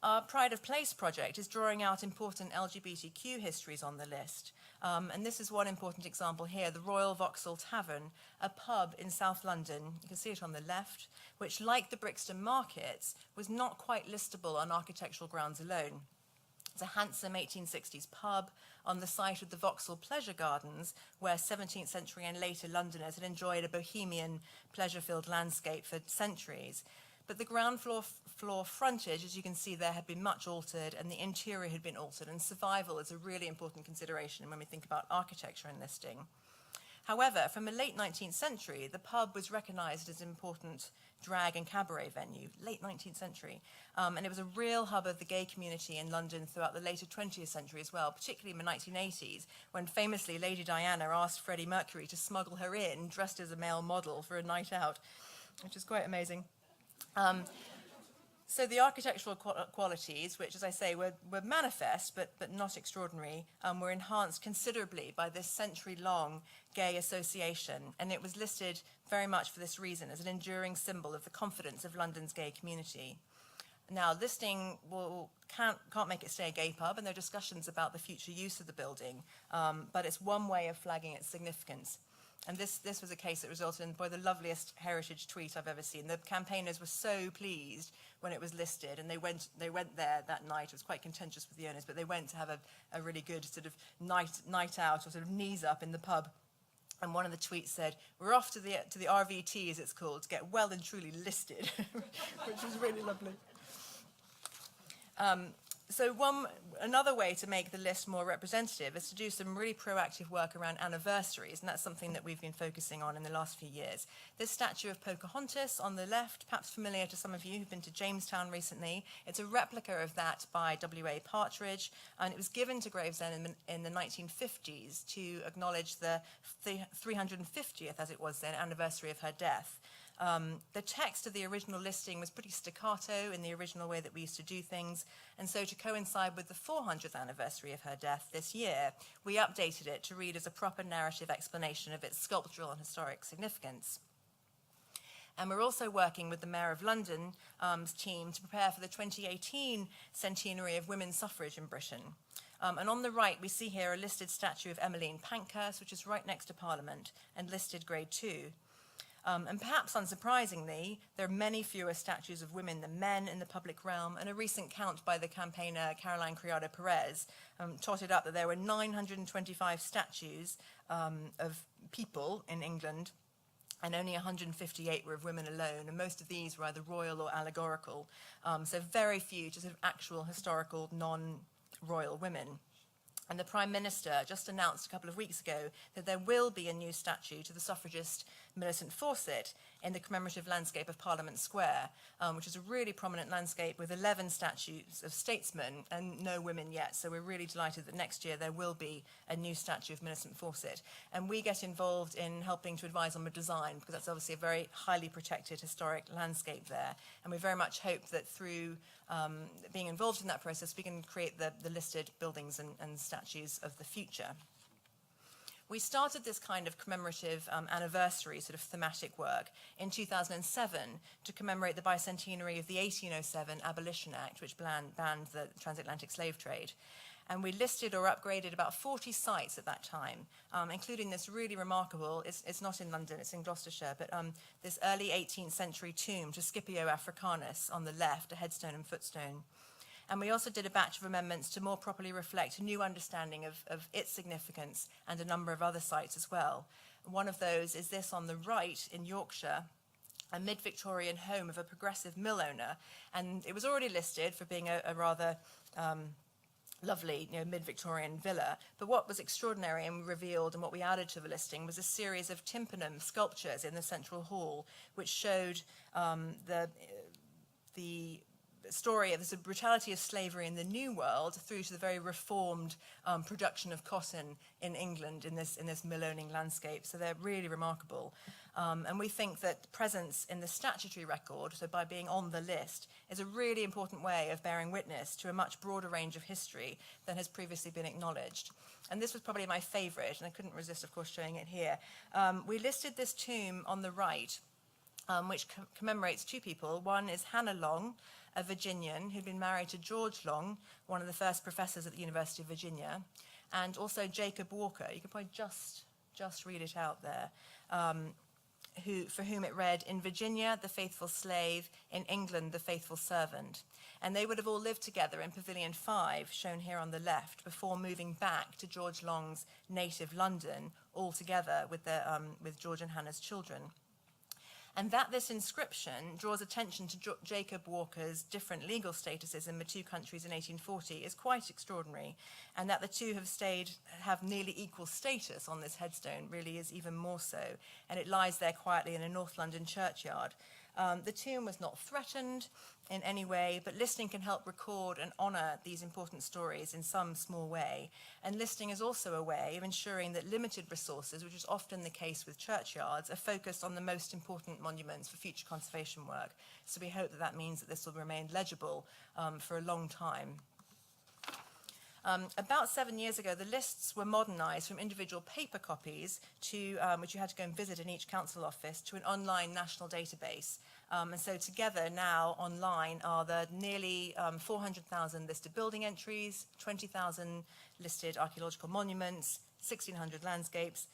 Our Pride of Place project is drawing out important LGBTQ histories on the list. And this is one important example here, the Royal Vauxhall Tavern, a pub in South London, you can see it on the left, which, like the Brixton Markets, was not quite listable on architectural grounds alone. It's a handsome 1860s pub on the site of the Vauxhall Pleasure Gardens, where 17th century and later Londoners had enjoyed a bohemian, pleasure-filled landscape for centuries. But the ground floor frontage, as you can see there, had been much altered, and the interior had been altered, and survival is a really important consideration when we think about architecture and listing. However, from the late 19th century, the pub was recognised as an important drag and cabaret venue, late 19th century, and it was a real hub of the gay community in London throughout the later 20th century as well, particularly in the 1980s, when famously Lady Diana asked Freddie Mercury to smuggle her in, dressed as a male model, for a night out, which is quite amazing. So the architectural qualities, which, as I say, were manifest but not extraordinary, were enhanced considerably by this century-long gay association, and it was listed very much for this reason, as an enduring symbol of the confidence of London's gay community. Now, listing can't make it stay a gay pub, and there are discussions about the future use of the building, but it's one way of flagging its significance. And this was a case that resulted in probably the loveliest heritage tweet I've ever seen. The campaigners were so pleased when it was listed, and they went there that night. It was quite contentious with the owners, but they went to have a really good sort of night out, or sort of knees up in the pub. And one of the tweets said, "We're off to the RVT, as it's called, to get well and truly listed," which was really lovely. So another way to make the list more representative is to do some really proactive work around anniversaries, and that's something that we've been focusing on in the last few years. This statue of Pocahontas on the left, perhaps familiar to some of you who've been to Jamestown recently. It's a replica of that by W.A. Partridge, and it was given to Gravesend in the 1950s to acknowledge the 350th, as it was then, anniversary of her death. The text of the original listing was pretty staccato in the original way that we used to do things, and so to coincide with the 400th anniversary of her death this year, we updated it to read as a proper narrative explanation of its sculptural and historic significance. And we're also working with the Mayor of London's team to prepare for the 2018 centenary of women's suffrage in Britain. And on the right, we see here a listed statue of Emmeline Pankhurst, which is right next to Parliament, and listed Grade 2. And perhaps unsurprisingly, there are many fewer statues of women than men in the public realm, and a recent count by the campaigner Caroline Criado Perez totted up that there were 925 statues of people in England, and only 158 were of women alone, and most of these were either royal or allegorical. So very few just sort of actual historical non-royal women. And the Prime Minister just announced a couple of weeks ago that there will be a new statue to the suffragist Millicent Fawcett in the commemorative landscape of Parliament Square, which is a really prominent landscape with 11 statues of statesmen and no women yet. So we're really delighted that next year there will be a new statue of Millicent Fawcett. And we get involved in helping to advise on the design, because that's obviously a very highly protected historic landscape there. And we very much hope that through being involved in that process, we can create the listed buildings and statues of the future. We started this kind of commemorative anniversary sort of thematic work in 2007 to commemorate the bicentenary of the 1807 Abolition Act, which banned the transatlantic slave trade. And we listed or upgraded about 40 sites at that time, including this really remarkable, it's not in London, it's in Gloucestershire, but this early 18th century tomb to Scipio Africanus on the left, a headstone and footstone. And we also did a batch of amendments to more properly reflect a new understanding of its significance and a number of other sites as well. One of those is this on the right in Yorkshire, a mid-Victorian home of a progressive mill owner. And it was already listed for being a rather lovely, mid-Victorian villa. But what was extraordinary and revealed, and what we added to the listing, was a series of tympanum sculptures in the central hall, which showed the story of the brutality of slavery in the New World through to the very reformed production of cotton in England in this mill-owning landscape. So they're really remarkable. And we think that presence in the statutory record, so by being on the list, is a really important way of bearing witness to a much broader range of history than has previously been acknowledged. And this was probably my favorite, and I couldn't resist, of course, showing it here. We listed this tomb on the right, which commemorates two people. One is Hannah Long, a Virginian who'd been married to George Long, one of the first professors at the University of Virginia, and also Jacob Walker. You could probably just read it out there. For whom it read, "In Virginia, the faithful slave, in England, the faithful servant." And they would have all lived together in Pavilion 5, shown here on the left, before moving back to George Long's native London, all together with George and Hannah's children. And that this inscription draws attention to Jacob Walker's different legal statuses in the two countries in 1840 is quite extraordinary. And that the two have nearly equal status on this headstone really is even more so. And it lies there quietly in a North London churchyard. The tomb was not threatened in any way, but listing can help record and honour these important stories in some small way. And listing is also a way of ensuring that limited resources, which is often the case with churchyards, are focused on the most important monuments for future conservation work. So we hope that means that this will remain legible for a long time. About 7 years ago, the lists were modernised from individual paper copies to, which you had to go and visit in each council office, to an online national database. And so together now online are the nearly 400,000 listed building entries, 20,000 listed archaeological monuments, 1,600 landscapes,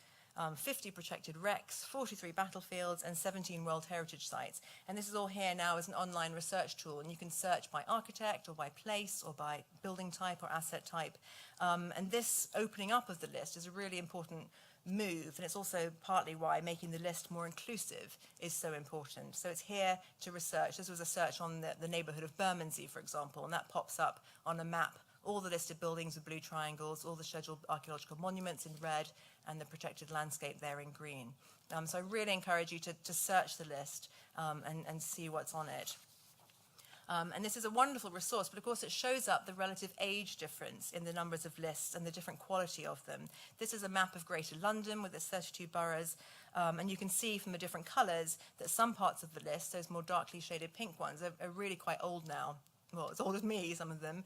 50 protected wrecks, 43 battlefields, and 17 World Heritage Sites. And this is all here now as an online research tool, and you can search by architect or by place or by building type or asset type. And this opening up of the list is a really important move, and it's also partly why making the list more inclusive is so important. So it's here to research. This was a search on the neighbourhood of Bermondsey, for example, and that pops up on a map, all the listed buildings with blue triangles, all the scheduled archaeological monuments in red, and the protected landscape there in green. So I really encourage you to search the list and see what's on it. And this is a wonderful resource, but of course it shows up the relative age difference in the numbers of lists and the different quality of them. This is a map of Greater London with its 32 boroughs, and you can see from the different colours that some parts of the list, those more darkly shaded pink ones, are really quite old now. Well, as old as me, some of them,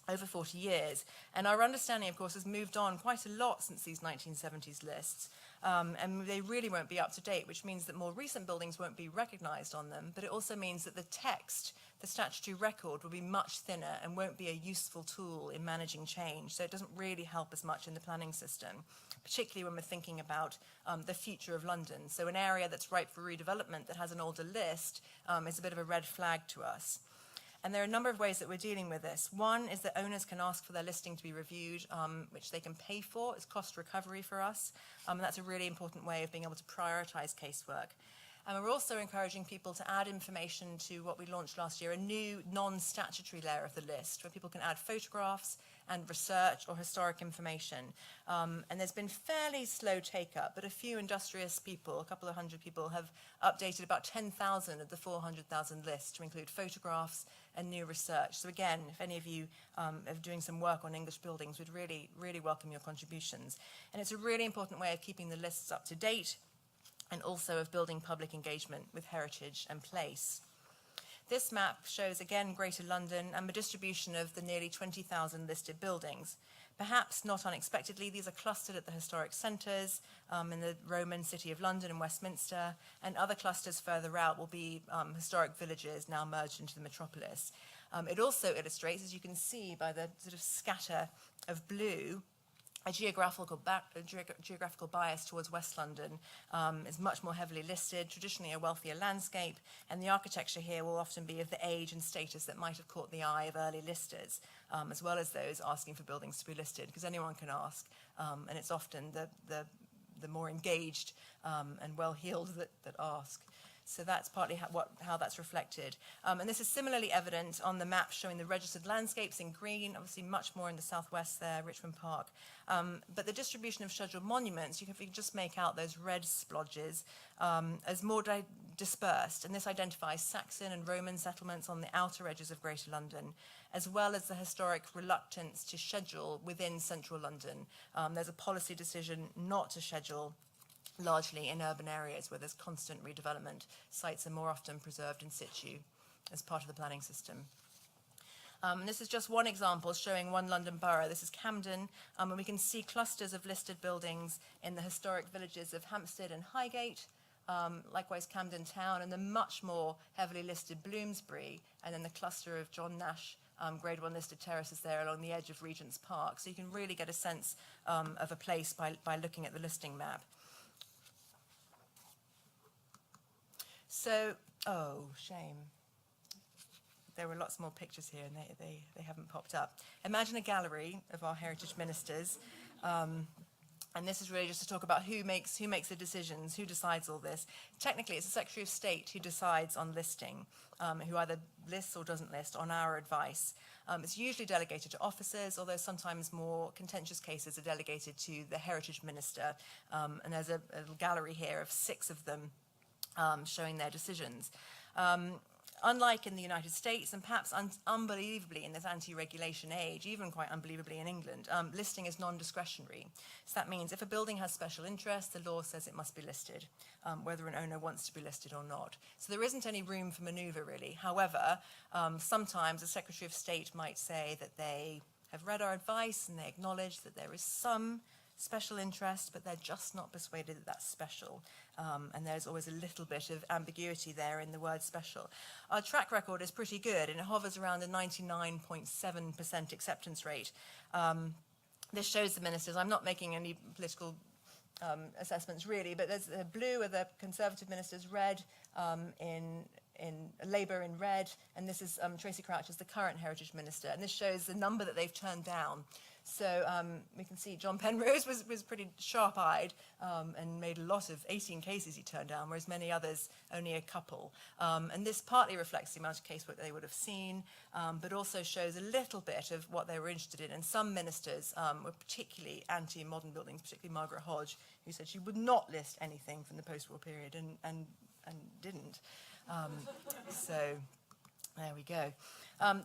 over 40 years. And our understanding, of course, has moved on quite a lot since these 1970s lists. And they really won't be up to date, which means that more recent buildings won't be recognised on them, but it also means that the text, the statutory record, will be much thinner and won't be a useful tool in managing change. So it doesn't really help as much in the planning system, particularly when we're thinking about the future of London. So an area that's ripe for redevelopment that has an older list is a bit of a red flag to us. And there are a number of ways that we're dealing with this. One is that owners can ask for their listing to be reviewed, which they can pay for. It's cost recovery for us. And that's a really important way of being able to prioritise casework. And we're also encouraging people to add information to what we launched last year, a new non-statutory layer of the list, where people can add photographs and research or historic information. And there's been fairly slow take-up, but a few industrious people, a couple of hundred people, have updated about 10,000 of the 400,000 list to include photographs and new research. So again, if any of you are doing some work on English buildings, we'd really, really welcome your contributions. And it's a really important way of keeping the lists up to date and also of building public engagement with heritage and place. This map shows again Greater London and the distribution of the nearly 20,000 listed buildings. Perhaps not unexpectedly, these are clustered at the historic centres in the Roman city of London and Westminster, and other clusters further out will be historic villages now merged into the metropolis. It also illustrates, as you can see by the sort of scatter of blue, a geographical bias towards West London is much more heavily listed, traditionally a wealthier landscape, and the architecture here will often be of the age and status that might have caught the eye of early listers, as well as those asking for buildings to be listed, because anyone can ask, and it's often the more engaged and well-heeled that ask. So that's partly how that's reflected. And this is similarly evident on the map showing the registered landscapes in green, obviously much more in the southwest there, Richmond Park. But the distribution of scheduled monuments, you can just make out those red splodges as more dispersed. And this identifies Saxon and Roman settlements on the outer edges of Greater London, as well as the historic reluctance to schedule within central London. There's a policy decision not to schedule largely in urban areas where there's constant redevelopment. Sites are more often preserved in situ as part of the planning system. And this is just one example showing one London borough. This is Camden, and we can see clusters of listed buildings in the historic villages of Hampstead and Highgate, likewise Camden Town, and the much more heavily listed Bloomsbury, and then the cluster of John Nash Grade 1 listed terraces there along the edge of Regent's Park. So you can really get a sense of a place by looking at the listing map. So, oh, shame. There were lots more pictures here and they haven't popped up. Imagine a gallery of our heritage ministers. And this is really just to talk about who makes the decisions, who decides all this. Technically, it's the Secretary of State who decides on listing, who either lists or doesn't list on our advice. It's usually delegated to officers, although sometimes more contentious cases are delegated to the heritage minister. And there's a gallery here of 6 of them showing their decisions. Unlike in the United States, and perhaps unbelievably in this anti-regulation age, even quite unbelievably in England, listing is non-discretionary. So that means if a building has special interest, the law says it must be listed, whether an owner wants to be listed or not. So there isn't any room for manoeuvre, really. However, sometimes the Secretary of State might say that they have read our advice and they acknowledge that there is some special interest, but they're just not persuaded that that's special. And there's always a little bit of ambiguity there in the word special. Our track record is pretty good, and it hovers around a 99.7% acceptance rate. This shows the ministers. I'm not making any political assessments really, but there's blue are the Conservative ministers, red in Labour in red, and this is Tracy Crouch as the current Heritage Minister, and this shows the number that they've turned down. So we can see John Penrose was pretty sharp-eyed and made a lot of 18 cases he turned down, whereas many others only a couple. And this partly reflects the amount of casework they would have seen, but also shows a little bit of what they were interested in. And some ministers were particularly anti-modern buildings, particularly Margaret Hodge, who said she would not list anything from the post-war period and didn't. So there we go.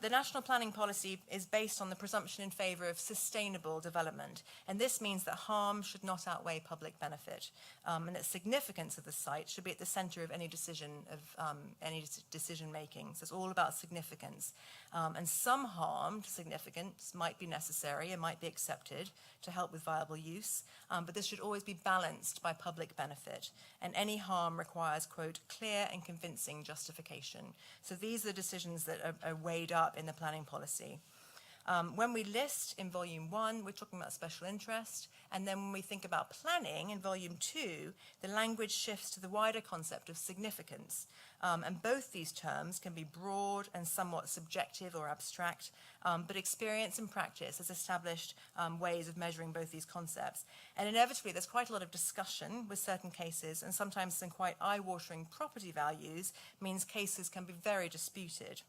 The national planning policy is based on the presumption in favour of sustainable development, and this means that harm should not outweigh public benefit, and that significance of the site should be at the centre of any decision making. So it's all about significance, and some harm to significance might be necessary and might be accepted to help with viable use, but this should always be balanced by public benefit, and any harm requires, quote, clear and convincing justification. So these are the decisions that are weighed up in the planning policy. When we list in Volume 1, we're talking about special interest, and then when we think about planning in Volume 2, the language shifts to the wider concept of significance. And both these terms can be broad and somewhat subjective or abstract, but experience and practice has established ways of measuring both these concepts. And inevitably, there's quite a lot of discussion with certain cases, and sometimes some quite eye-watering property values means cases can be very disputed.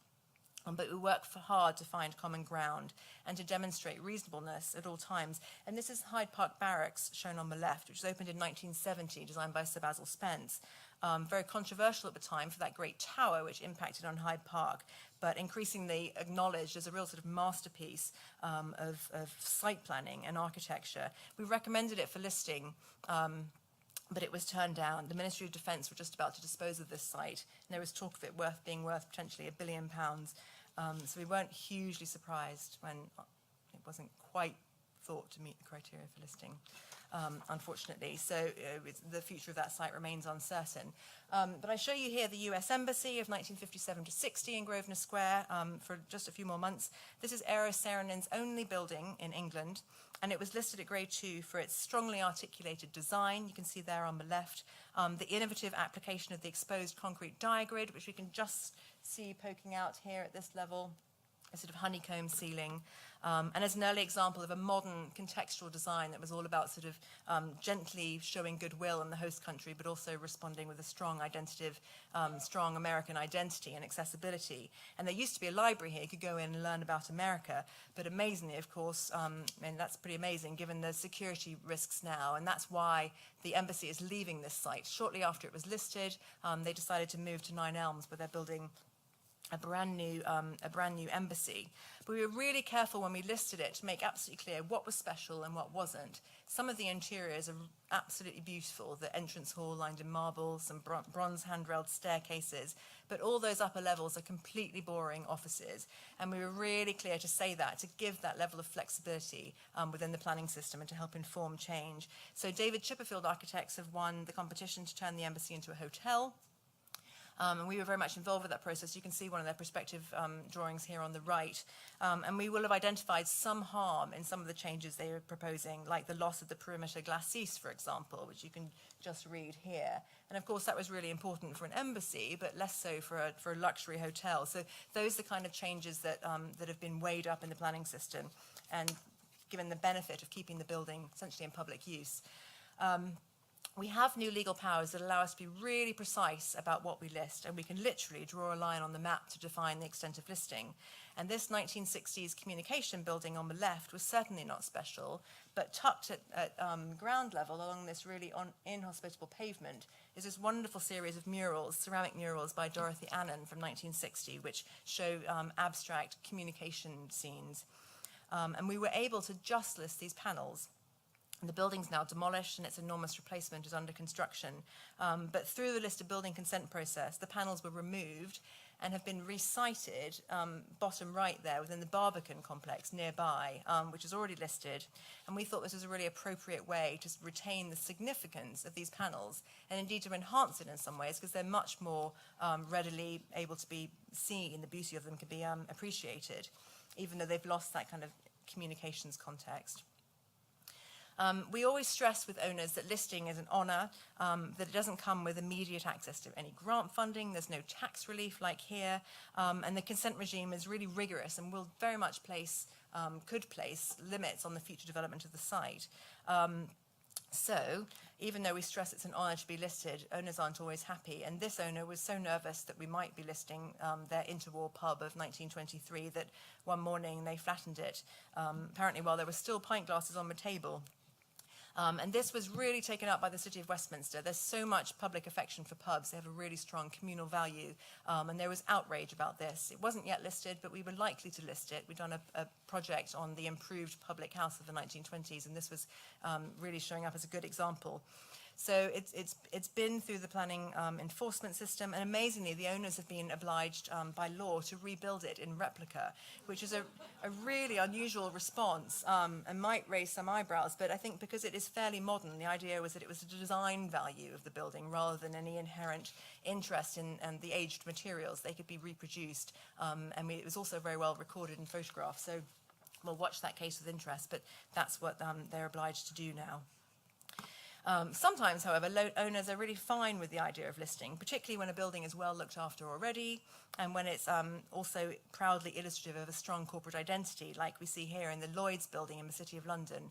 But we work hard to find common ground and to demonstrate reasonableness at all times. And this is Hyde Park Barracks, shown on the left, which was opened in 1970, designed by Sir Basil Spence. Very controversial at the time for that great tower, which impacted on Hyde Park, but increasingly acknowledged as a real sort of masterpiece of site planning and architecture. We recommended it for listing, but it was turned down. The Ministry of Defence were just about to dispose of this site, and there was talk of it being worth potentially £1 billion. So we weren't hugely surprised when it wasn't quite thought to meet the criteria for listing, unfortunately. So the future of that site remains uncertain. But I show you here the US Embassy of 1957 to 60 in Grosvenor Square for just a few more months. This is Eero Saarinen's only building in England, and it was listed at Grade 2 for its strongly articulated design. You can see there on the left the innovative application of the exposed concrete diagrid, which we can just see poking out here at this level, a sort of honeycomb ceiling, and as an early example of a modern contextual design that was all about sort of gently showing goodwill in the host country, but also responding with a strong strong American identity and accessibility. And there used to be a library here. You could go in and learn about America, but amazingly, of course, and that's pretty amazing given the security risks now, and that's why the embassy is leaving this site. Shortly after it was listed, they decided to move to Nine Elms, where they're building a brand new embassy. But we were really careful when we listed it to make absolutely clear what was special and what wasn't. Some of the interiors are absolutely beautiful, the entrance hall lined in marble, some bronze handrailed staircases, but all those upper levels are completely boring offices. And we were really clear to say that, to give that level of flexibility within the planning system and to help inform change. So David Chipperfield Architects have won the competition to turn the embassy into a hotel. And we were very much involved with that process. You can see one of their perspective drawings here on the right. And we will have identified some harm in some of the changes they are proposing, like the loss of the perimeter glacis, for example, which you can just read here. And of course, that was really important for an embassy, but less so for a luxury hotel. So those are the kind of changes that have been weighed up in the planning system and given the benefit of keeping the building essentially in public use. We have new legal powers that allow us to be really precise about what we list, and we can literally draw a line on the map to define the extent of listing. And this 1960s communication building on the left was certainly not special, but tucked at ground level along this really inhospitable pavement is this wonderful series of murals, ceramic murals by Dorothy Annan from 1960, which show abstract communication scenes. And we were able to just list these panels. The building's now demolished and its enormous replacement is under construction. But through the listed building consent process, the panels were removed and have been resited, bottom right there, within the Barbican complex nearby, which is already listed. And we thought this was a really appropriate way to retain the significance of these panels, and indeed to enhance it in some ways, because they're much more readily able to be seen. The beauty of them can be appreciated, even though they've lost that kind of communications context. We always stress with owners that listing is an honour, that it doesn't come with immediate access to any grant funding, there's no tax relief like here, and the consent regime is really rigorous and will very much could place limits on the future development of the site. So, even though we stress it's an honour to be listed, owners aren't always happy, and this owner was so nervous that we might be listing their interwar pub of 1923 that one morning they flattened it, apparently while there were still pint glasses on the table. And this was really taken up by the City of Westminster. There's so much public affection for pubs. They have a really strong communal value, and there was outrage about this. It wasn't yet listed, but we were likely to list it. We'd done a project on the improved public house of the 1920s, and this was really showing up as a good example. So it's been through the planning enforcement system, and amazingly, the owners have been obliged by law to rebuild it in replica, which is a really unusual response and might raise some eyebrows. But I think because it is fairly modern, the idea was that it was the design value of the building rather than any inherent interest in the aged materials. They could be reproduced, and it was also very well recorded in photographs. So we'll watch that case with interest, but that's what they're obliged to do now. Sometimes, however, owners are really fine with the idea of listing, particularly when a building is well looked after already, and when it's also proudly illustrative of a strong corporate identity, like we see here in the Lloyds Building in the City of London.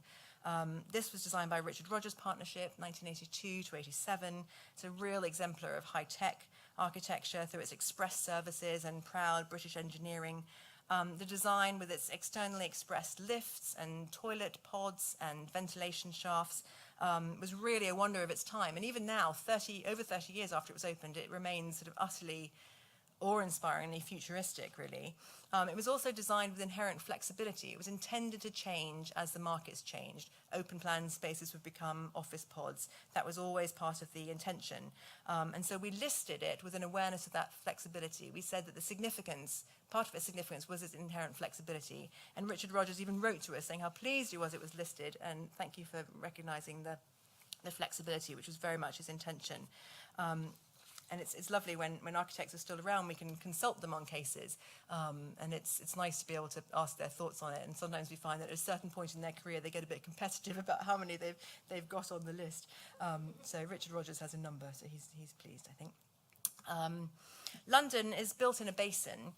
This was designed by Richard Rogers Partnership, 1982 to 87. It's a real exemplar of high-tech architecture through its express services and proud British engineering. The design with its externally expressed lifts and toilet pods and ventilation shafts was really a wonder of its time. And even now, over 30 years after it was opened, it remains sort of utterly awe-inspiringly futuristic, really. It was also designed with inherent flexibility. It was intended to change as the markets changed. Open plan spaces would become office pods. That was always part of the intention. And so we listed it with an awareness of that flexibility. We said that part of its significance was its inherent flexibility. And Richard Rogers even wrote to us saying how pleased he was it was listed, and thank you for recognising the flexibility, which was very much his intention. And it's lovely when architects are still around, we can consult them on cases, and it's nice to be able to ask their thoughts on it. And sometimes we find that at a certain point in their career, they get a bit competitive about how many they've got on the list. So Richard Rogers has a number, so he's pleased, I think. London is built in a basin,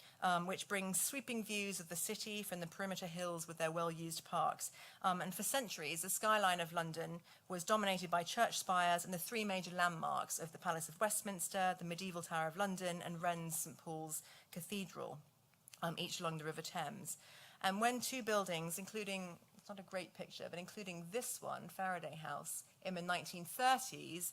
which brings sweeping views of the city from the perimeter hills with their well-used parks. And for centuries, the skyline of London was dominated by church spires and the three major landmarks of the Palace of Westminster, the medieval Tower of London, and Wren's St Paul's Cathedral, each along the River Thames. And when two buildings, including, it's not a great picture, but including this one, Faraday House, in the 1930s,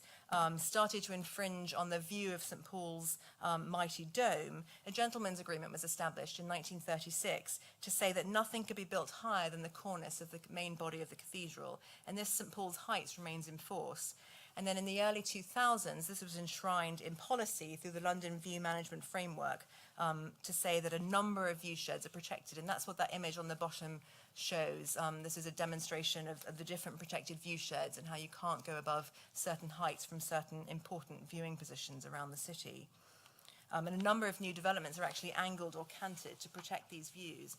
started to infringe on the view of St Paul's mighty dome, a gentleman's agreement was established in 1936 to say that nothing could be built higher than the cornice of the main body of the cathedral, and this St Paul's Heights remains in force. And then in the early 2000s, this was enshrined in policy through the London View Management Framework to say that a number of view sheds are protected, and that's what that image on the bottom shows. This is a demonstration of the different protected view sheds and how you can't go above certain heights from certain important viewing positions around the city. And a number of new developments are actually angled or canted to protect these views.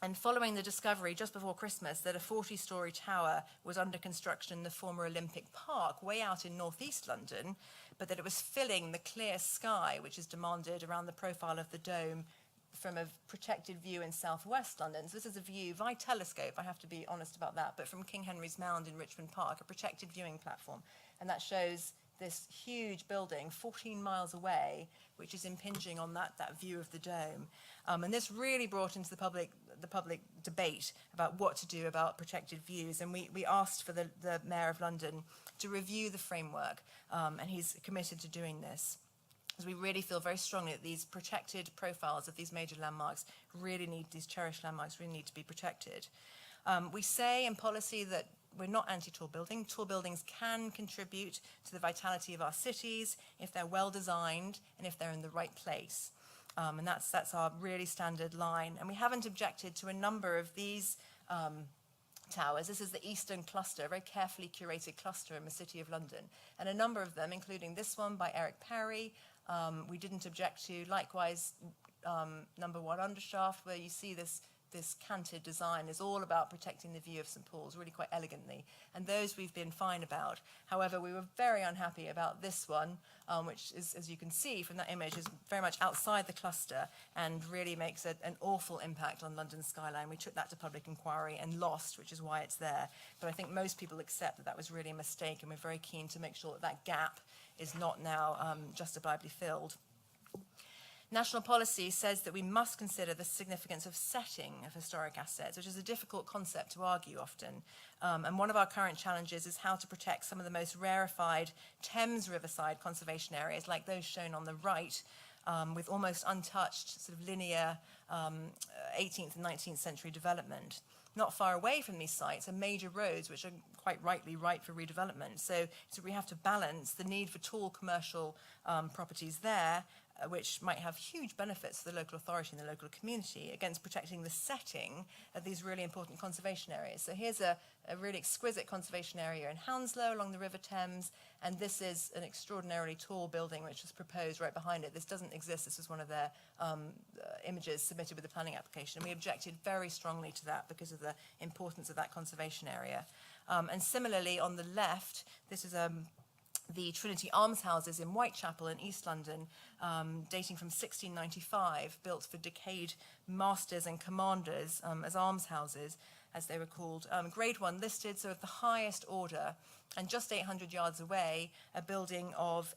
And following the discovery just before Christmas that a 40-storey tower was under construction in the former Olympic Park, way out in northeast London, but that it was filling the clear sky, which is demanded around the profile of the dome from a protected view in southwest London. So this is a view by telescope, I have to be honest about that, but from King Henry's Mound in Richmond Park, a protected viewing platform. And that shows this huge building 14 miles away, which is impinging on that view of the dome. And this really brought into the public debate about what to do about protected views. And we asked for the Mayor of London to review the framework, and he's committed to doing this. Because we really feel very strongly that these protected profiles of these major landmarks these cherished landmarks really need to be protected. We say in policy that we're not anti-tall building. Tall buildings can contribute to the vitality of our cities if they're well designed and if they're in the right place. And that's our really standard line. And we haven't objected to a number of these towers. This is the Eastern cluster, a very carefully curated cluster in the City of London. And a number of them, including this one by Eric Parry, we didn't object to. Likewise, number 1 undershaft, where you see this canted design is all about protecting the view of St. Paul's really quite elegantly. And those we've been fine about. However, we were very unhappy about this one, which is, as you can see from that image, is very much outside the cluster and really makes an awful impact on London's skyline. We took that to public inquiry and lost, which is why it's there. But I think most people accept that that was really a mistake, and we're very keen to make sure that that gap is not now justifiably filled. National policy says that we must consider the significance of setting of historic assets, which is a difficult concept to argue often. And one of our current challenges is how to protect some of the most rarefied Thames riverside conservation areas, like those shown on the right, with almost untouched sort of linear 18th and 19th century development. Not far away from these sites are major roads which are quite rightly ripe for redevelopment. So we have to balance the need for tall commercial properties there, which might have huge benefits for the local authority and the local community, against protecting the setting of these really important conservation areas. So here's a really exquisite conservation area in Hounslow along the River Thames, and this is an extraordinarily tall building which was proposed right behind it. This doesn't exist. This was one of their images submitted with the planning application, and we objected very strongly to that because of the importance of that conservation area. And similarly, on the left, this is the Trinity Almshouses in Whitechapel in East London, dating from 1695, built for decayed masters and commanders as almshouses, as they were called. Grade 1 listed, so of the highest order. And just 800 yards away, a building of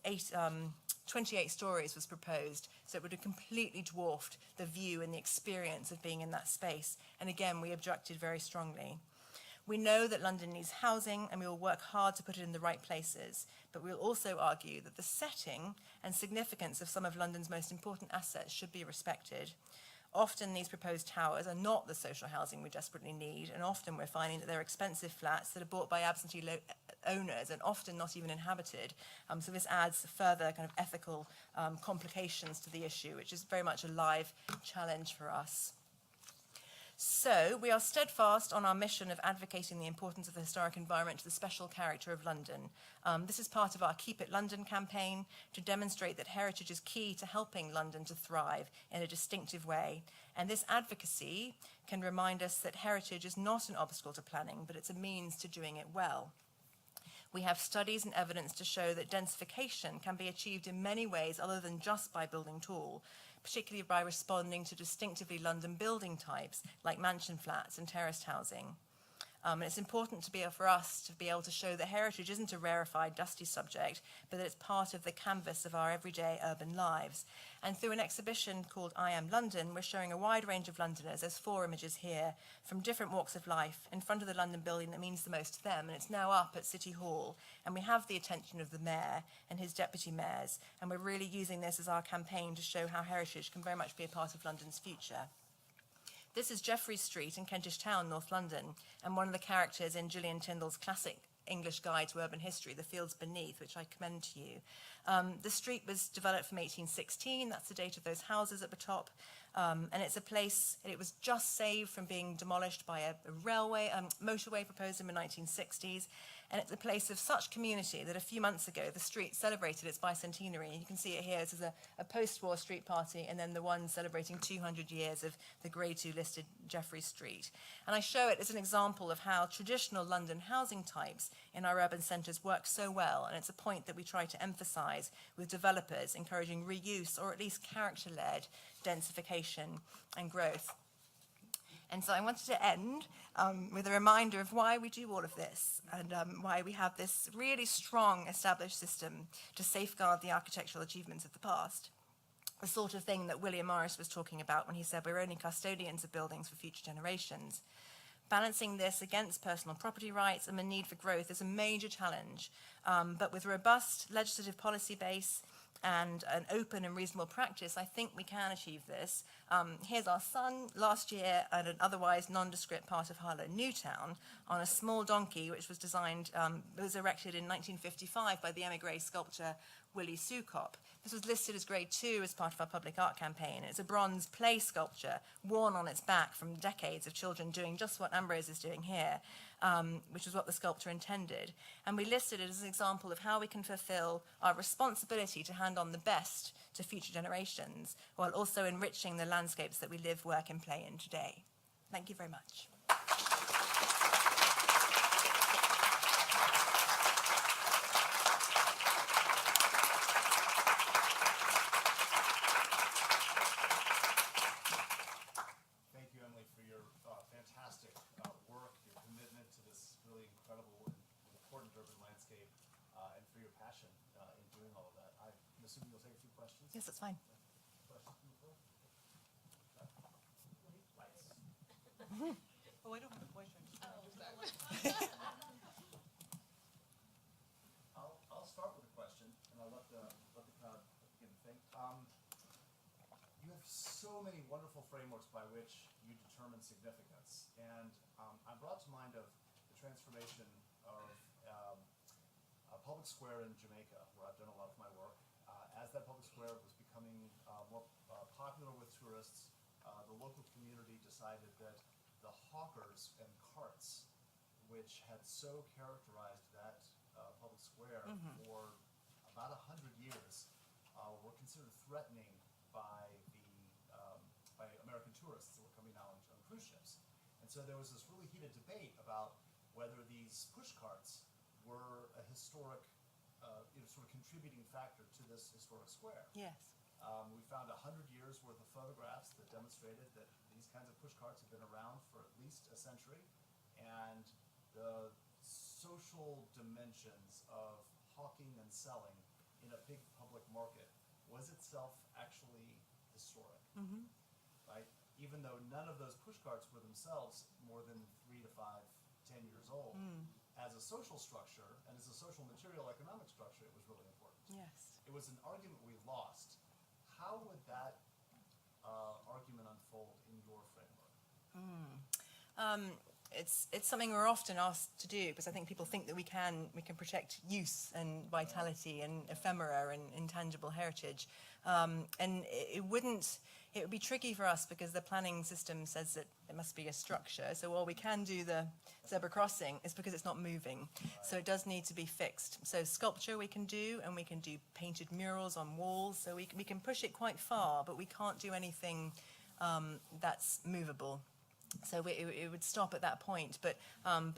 28 stories was proposed, so it would have completely dwarfed the view and the experience of being in that space. And again, we objected very strongly. We know that London needs housing, and we will work hard to put it in the right places, but we will also argue that the setting and significance of some of London's most important assets should be respected. Often these proposed towers are not the social housing we desperately need, and often we're finding that they're expensive flats that are bought by absentee owners and often not even inhabited. So this adds further kind of ethical complications to the issue, which is very much a live challenge for us. So we are steadfast on our mission of advocating the importance of the historic environment to the special character of London. This is part of our Keep It London campaign to demonstrate that heritage is key to helping London to thrive in a distinctive way. And this advocacy can remind us that heritage is not an obstacle to planning, but it's a means to doing it well. We have studies and evidence to show that densification can be achieved in many ways other than just by building tall, particularly by responding to distinctively London building types like mansion flats and terraced housing. And it's important for us to be able to show that heritage isn't a rarefied, dusty subject, but that it's part of the canvas of our everyday urban lives. And through an exhibition called I Am London, we're showing a wide range of Londoners, there's 4 images here, from different walks of life, in front of the London building that means the most to them, and it's now up at City Hall. And we have the attention of the mayor and his deputy mayors, and we're really using this as our campaign to show how heritage can very much be a part of London's future. This is Jeffrey Street in Kentish Town, North London, and one of the characters in Gillian Tyndall's classic English Guide to Urban History, The Fields Beneath, which I commend to you. The street was developed from 1816, that's the date of those houses at the top, and it's a place, it was just saved from being demolished by a motorway proposed in the 1960s, and it's a place of such community that a few months ago the street celebrated its bicentenary. You can see it here. This is a post-war street party, and then the one celebrating 200 years of the Grade 2 listed Jeffrey Street. And I show it as an example of how traditional London housing types in our urban centres work so well, and it's a point that we try to emphasise with developers, encouraging reuse or at least character-led densification and growth. And so I wanted to end with a reminder of why we do all of this and why we have this really strong established system to safeguard the architectural achievements of the past. The sort of thing that William Morris was talking about when he said we're only custodians of buildings for future generations. Balancing this against personal property rights and the need for growth is a major challenge, but with a robust legislative policy base and an open and reasonable practice, I think we can achieve this. Here's our son last year at an otherwise nondescript part of Harlow, Newtown, on a small donkey which was erected in 1955 by the emigre sculptor Willie Sukop. This was listed as grade 2 as part of our public art campaign. It's a bronze play sculpture worn on its back from decades of children doing just what Ambrose is doing here, which was what the sculptor intended. And we listed it as an example of how we can fulfill our responsibility to hand on the best to future generations, while also enriching the landscapes that we live, work, and play in today. Thank you very much. Thank you, Emily, for your fantastic work, your commitment to this really incredible and important urban landscape, and for your passion in doing all of that. I'm assuming you'll take a few questions? Yes, that's fine. Questions from the floor? Lights. Oh, I don't have a boyfriend. I'll start with a question, and I'll let the crowd begin to think. You have so many wonderful frameworks by which you determine significance, and I'm brought to mind of the transformation of a public square in Jamaica, where I've done a lot of my work. As that public square was becoming more popular with tourists, the local community decided that the hawkers and carts, which had so characterized that public square for about 100 years, were considered threatening by American tourists that were coming out on cruise ships. And so there was this really heated debate about whether these push carts were a historic, sort of contributing factor to this historic square. Yes. We found 100 years worth of photographs that demonstrated that these kinds of push carts have been around for at least a century, and the social dimensions of hawking and selling in a big public market was itself actually historic. Right? Even though none of those push carts were themselves more than 3 to 5, 10 years old, as a social structure and as a social material economic structure, it was really important. Yes. It was an argument we lost. How would that argument unfold in your framework? It's something we're often asked to do, because I think people think that we can protect use and vitality and ephemera and intangible heritage, and it would be tricky for us because the planning system says that it must be a structure. So while we can do the zebra crossing, it's because it's not moving. So it does need to be fixed. So sculpture we can do, and we can do painted murals on walls. So we can push it quite far, but we can't do anything that's movable. So it would stop at that point, but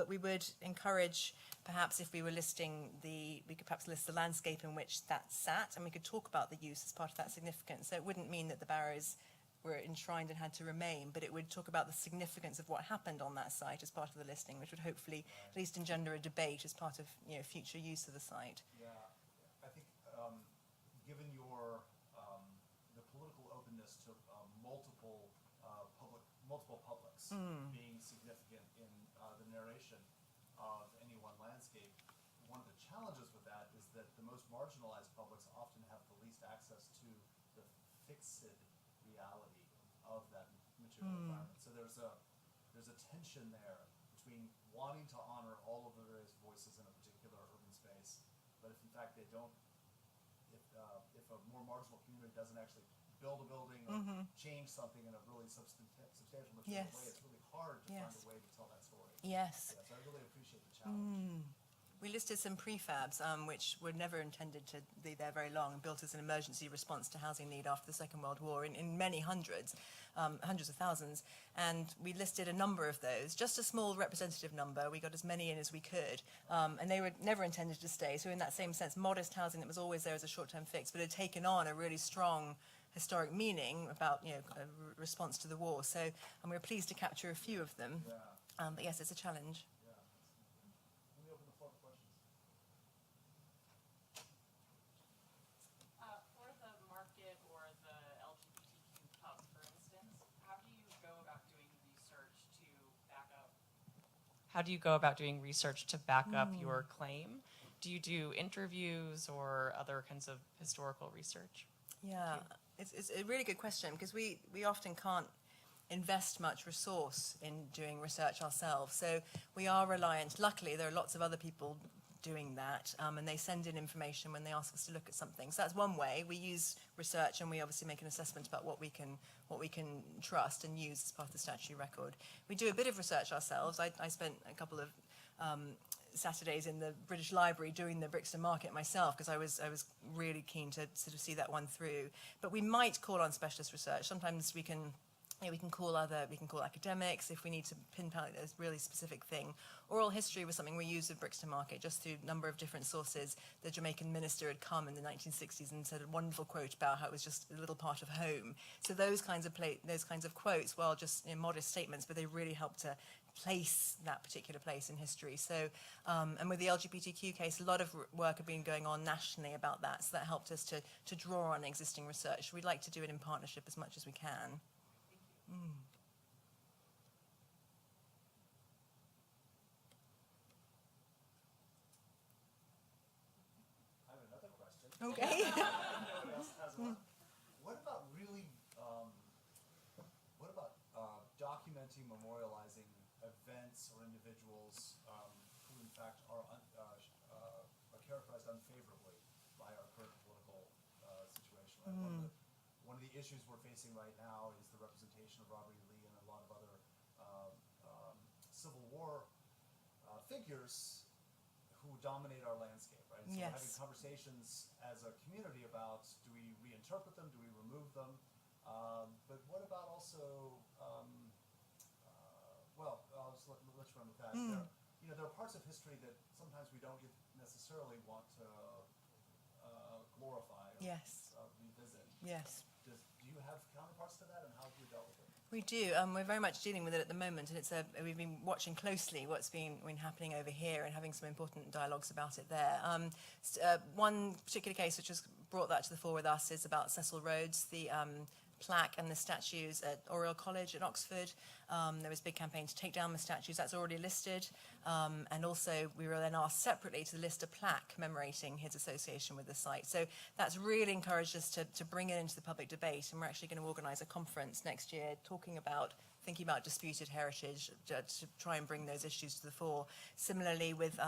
we would encourage, perhaps if we were listing we could perhaps list the landscape in which that sat, and we could talk about the use as part of that significance. So it wouldn't mean that the barrows were enshrined and had to remain, but it would talk about the significance of what happened on that site as part of the listing, which would hopefully at least engender a debate as part of future use of the site. Yeah, I think given your the political openness to multiple publics being significant in the narration of any one landscape, one of the challenges with that is that the most marginalized publics often have the least access to the fixed reality of that material environment. So there's a tension there between wanting to honor all of the various voices in a particular urban space, but if in fact they don't, if a more marginal community doesn't actually build a building or change something in a really substantial material way, it's really hard to find a way to tell that story. Yes. Yeah, so I really appreciate the challenge. We listed some prefabs, which were never intended to be there very long, and built as an emergency response to housing need after the Second World War in many hundreds of thousands. And we listed a number of those, just a small representative number. We got as many in as we could, and they were never intended to stay. So in that same sense, modest housing that was always there as a short-term fix, but had taken on a really strong historic meaning about a response to the war. So, and we're pleased to capture a few of them. Yeah. But yes, it's a challenge. Yeah. Let me open the floor for questions. For the market or the LGBTQ hub, for instance, how do you go about doing research to back up? How do you go about doing research to back up your claim? do you do interviews or other kinds of historical research? Yeah, it's a really good question because we often can't invest much resource in doing research ourselves. So we are reliant, luckily there are lots of other people doing that, and they send in information when they ask us to look at something. So that's one way. We use research and we obviously make an assessment about what we can trust and use as part of the statutory record. We do a bit of research ourselves. I spent a couple of Saturdays in the British Library doing the Brixton Market myself because I was really keen to sort of see that one through. But we might call on specialist research. Sometimes we can call academics if we need to pinpoint a really specific thing. Oral history was something we used at Brixton Market just through a number of different sources. The Jamaican minister had come in the 1960s and said a wonderful quote about how it was just a little part of home. So those kinds of quotes, well, just modest statements, but they really help to place that particular place in history. So, and with the LGBTQ case, a lot of work had been going on nationally about that, so that helped us to draw on existing research. We'd like to do it in partnership as much as we can. I have another question. Okay. Nobody else has one. What about documenting, memorializing events or individuals who in fact are characterized unfavorably by our current political situation? Right? One of the issues we're facing right now is the representation of Robert E. Lee and a lot of other Civil War figures who dominate our landscape, right? So Yes. we're having conversations as a community about, do we reinterpret them, do we remove them? But what about also, let's run with that. There are parts of history that sometimes we don't necessarily want to glorify or Yes. revisit. Yes. Do you have counterparts to that, and how have you dealt with it? We do. We're very much dealing with it at the moment, and we've been watching closely what's been happening over here and having some important dialogues about it there. One particular case which has brought that to the fore with us is about Cecil Rhodes, the plaque and the statues at Oriel College in Oxford. There was a big campaign to take down the statues. That's already listed. And also we were then asked separately to list a plaque commemorating his association with the site. So that's really encouraged us to bring it into the public debate. And we're actually going to organise a conference next year thinking about disputed heritage to try and bring those issues to the fore. Similarly, with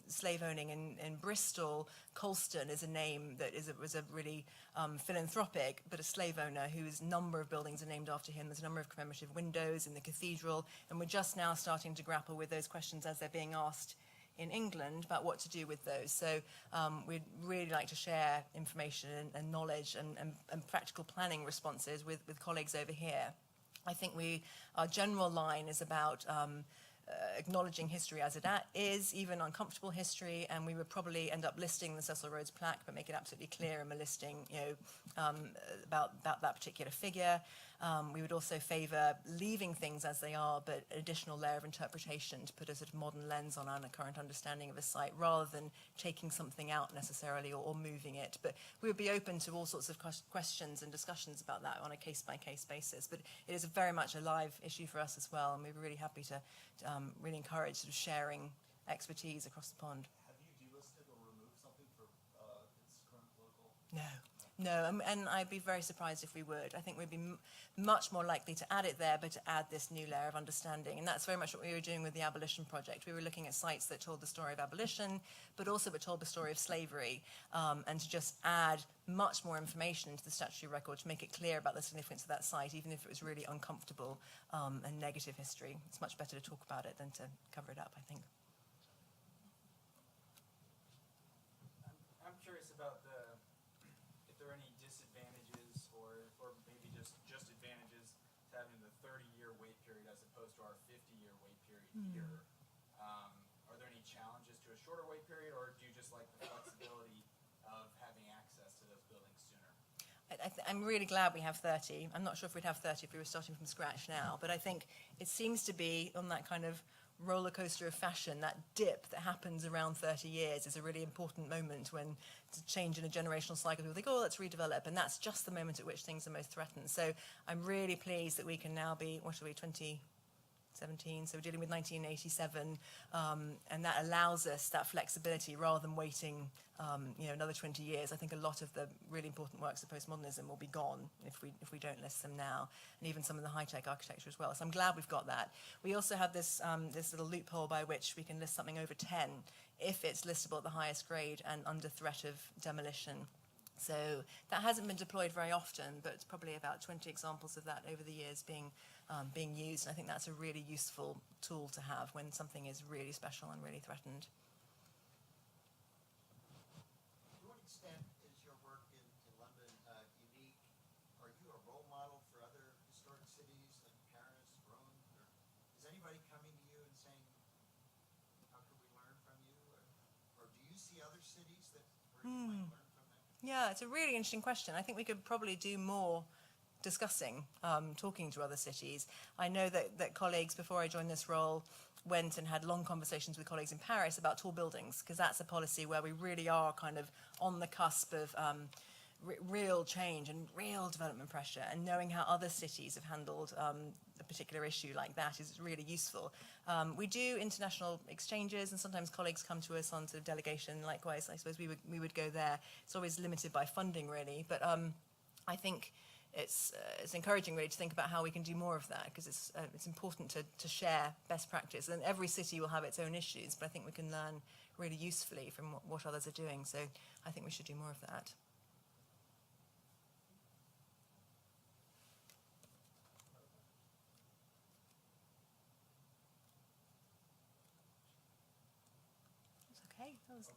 slave owning in Bristol, Colston is a name that was a really philanthropic, but a slave owner whose number of buildings are named after him. There's a number of commemorative windows in the cathedral, and we're just now starting to grapple with those questions as they're being asked in England about what to do with those. So we'd really like to share information and knowledge and practical planning responses with colleagues over here. I think our general line is about acknowledging history as it is, even uncomfortable history, and we would probably end up listing the Cecil Rhodes plaque, but make it absolutely clear in the listing, about that particular figure. We would also favour leaving things as they are, but an additional layer of interpretation to put a sort of modern lens on our current understanding of a site, rather than taking something out necessarily or moving it. But we would be open to all sorts of questions and discussions about that on a case-by-case basis. But it is very much a live issue for us as well, and we're really happy to really encourage sort of sharing expertise across the pond. Have you delisted or removed something for its current political? No, and I'd be very surprised if we would. I think we'd be much more likely to add it there, but to add this new layer of understanding. And that's very much what we were doing with the Abolition Project. We were looking at sites that told the story of abolition, but also that told the story of slavery, and to just add much more information into the statutory record to make it clear about the significance of that site, even if it was really uncomfortable and negative history. It's much better to talk about it than to cover it up, I think. I'm curious about if there are any disadvantages or maybe just advantages to having the 30-year wait period as opposed to our 50-year wait period here. Are there any challenges to a shorter wait period, or do you just like the flexibility of having access to those buildings sooner? I'm really glad we have 30. I'm not sure if we'd have 30 if we were starting from scratch now, but I think it seems to be on that kind of roller coaster of fashion. That dip that happens around 30 years is a really important moment when to change in a generational cycle. People think, oh, let's redevelop, and that's just the moment at which things are most threatened. So I'm really pleased that we can now be, 27 17, so we're dealing with 1987, and that allows us that flexibility rather than waiting another 20 years. I think a lot of the really important works of postmodernism will be gone if we don't list them now, and even some of the high-tech architecture as well. So I'm glad we've got that. We also have this little loophole by which we can list something over 10 if it's listable at the highest grade and under threat of demolition. So that hasn't been deployed very often, but it's probably about 20 examples of that over the years being used. And I think that's a really useful tool to have when something is really special and really threatened. To what extent is your work in London unique? Are you a role model for other historic cities like Paris, Rome? Or is anybody coming to you and saying, how can we learn from you? Or do you see other cities where you might learn from them? Yeah, it's a really interesting question. I think we could probably do more discussing, talking to other cities. I know that colleagues, before I joined this role, went and had long conversations with colleagues in Paris about tall buildings, because that's a policy where we really are kind of on the cusp of real change and real development pressure, and knowing how other cities have handled a particular issue like that is really useful. We do international exchanges, and sometimes colleagues come to us on sort of delegation. Likewise, I suppose we would go there. It's always limited by funding, really, but I think it's encouraging, really, to think about how we can do more of that, because it's important to share best practice. And every city will have its own issues, but I think we can learn really usefully from what others are doing. So I think we should do more of that. Okay, that was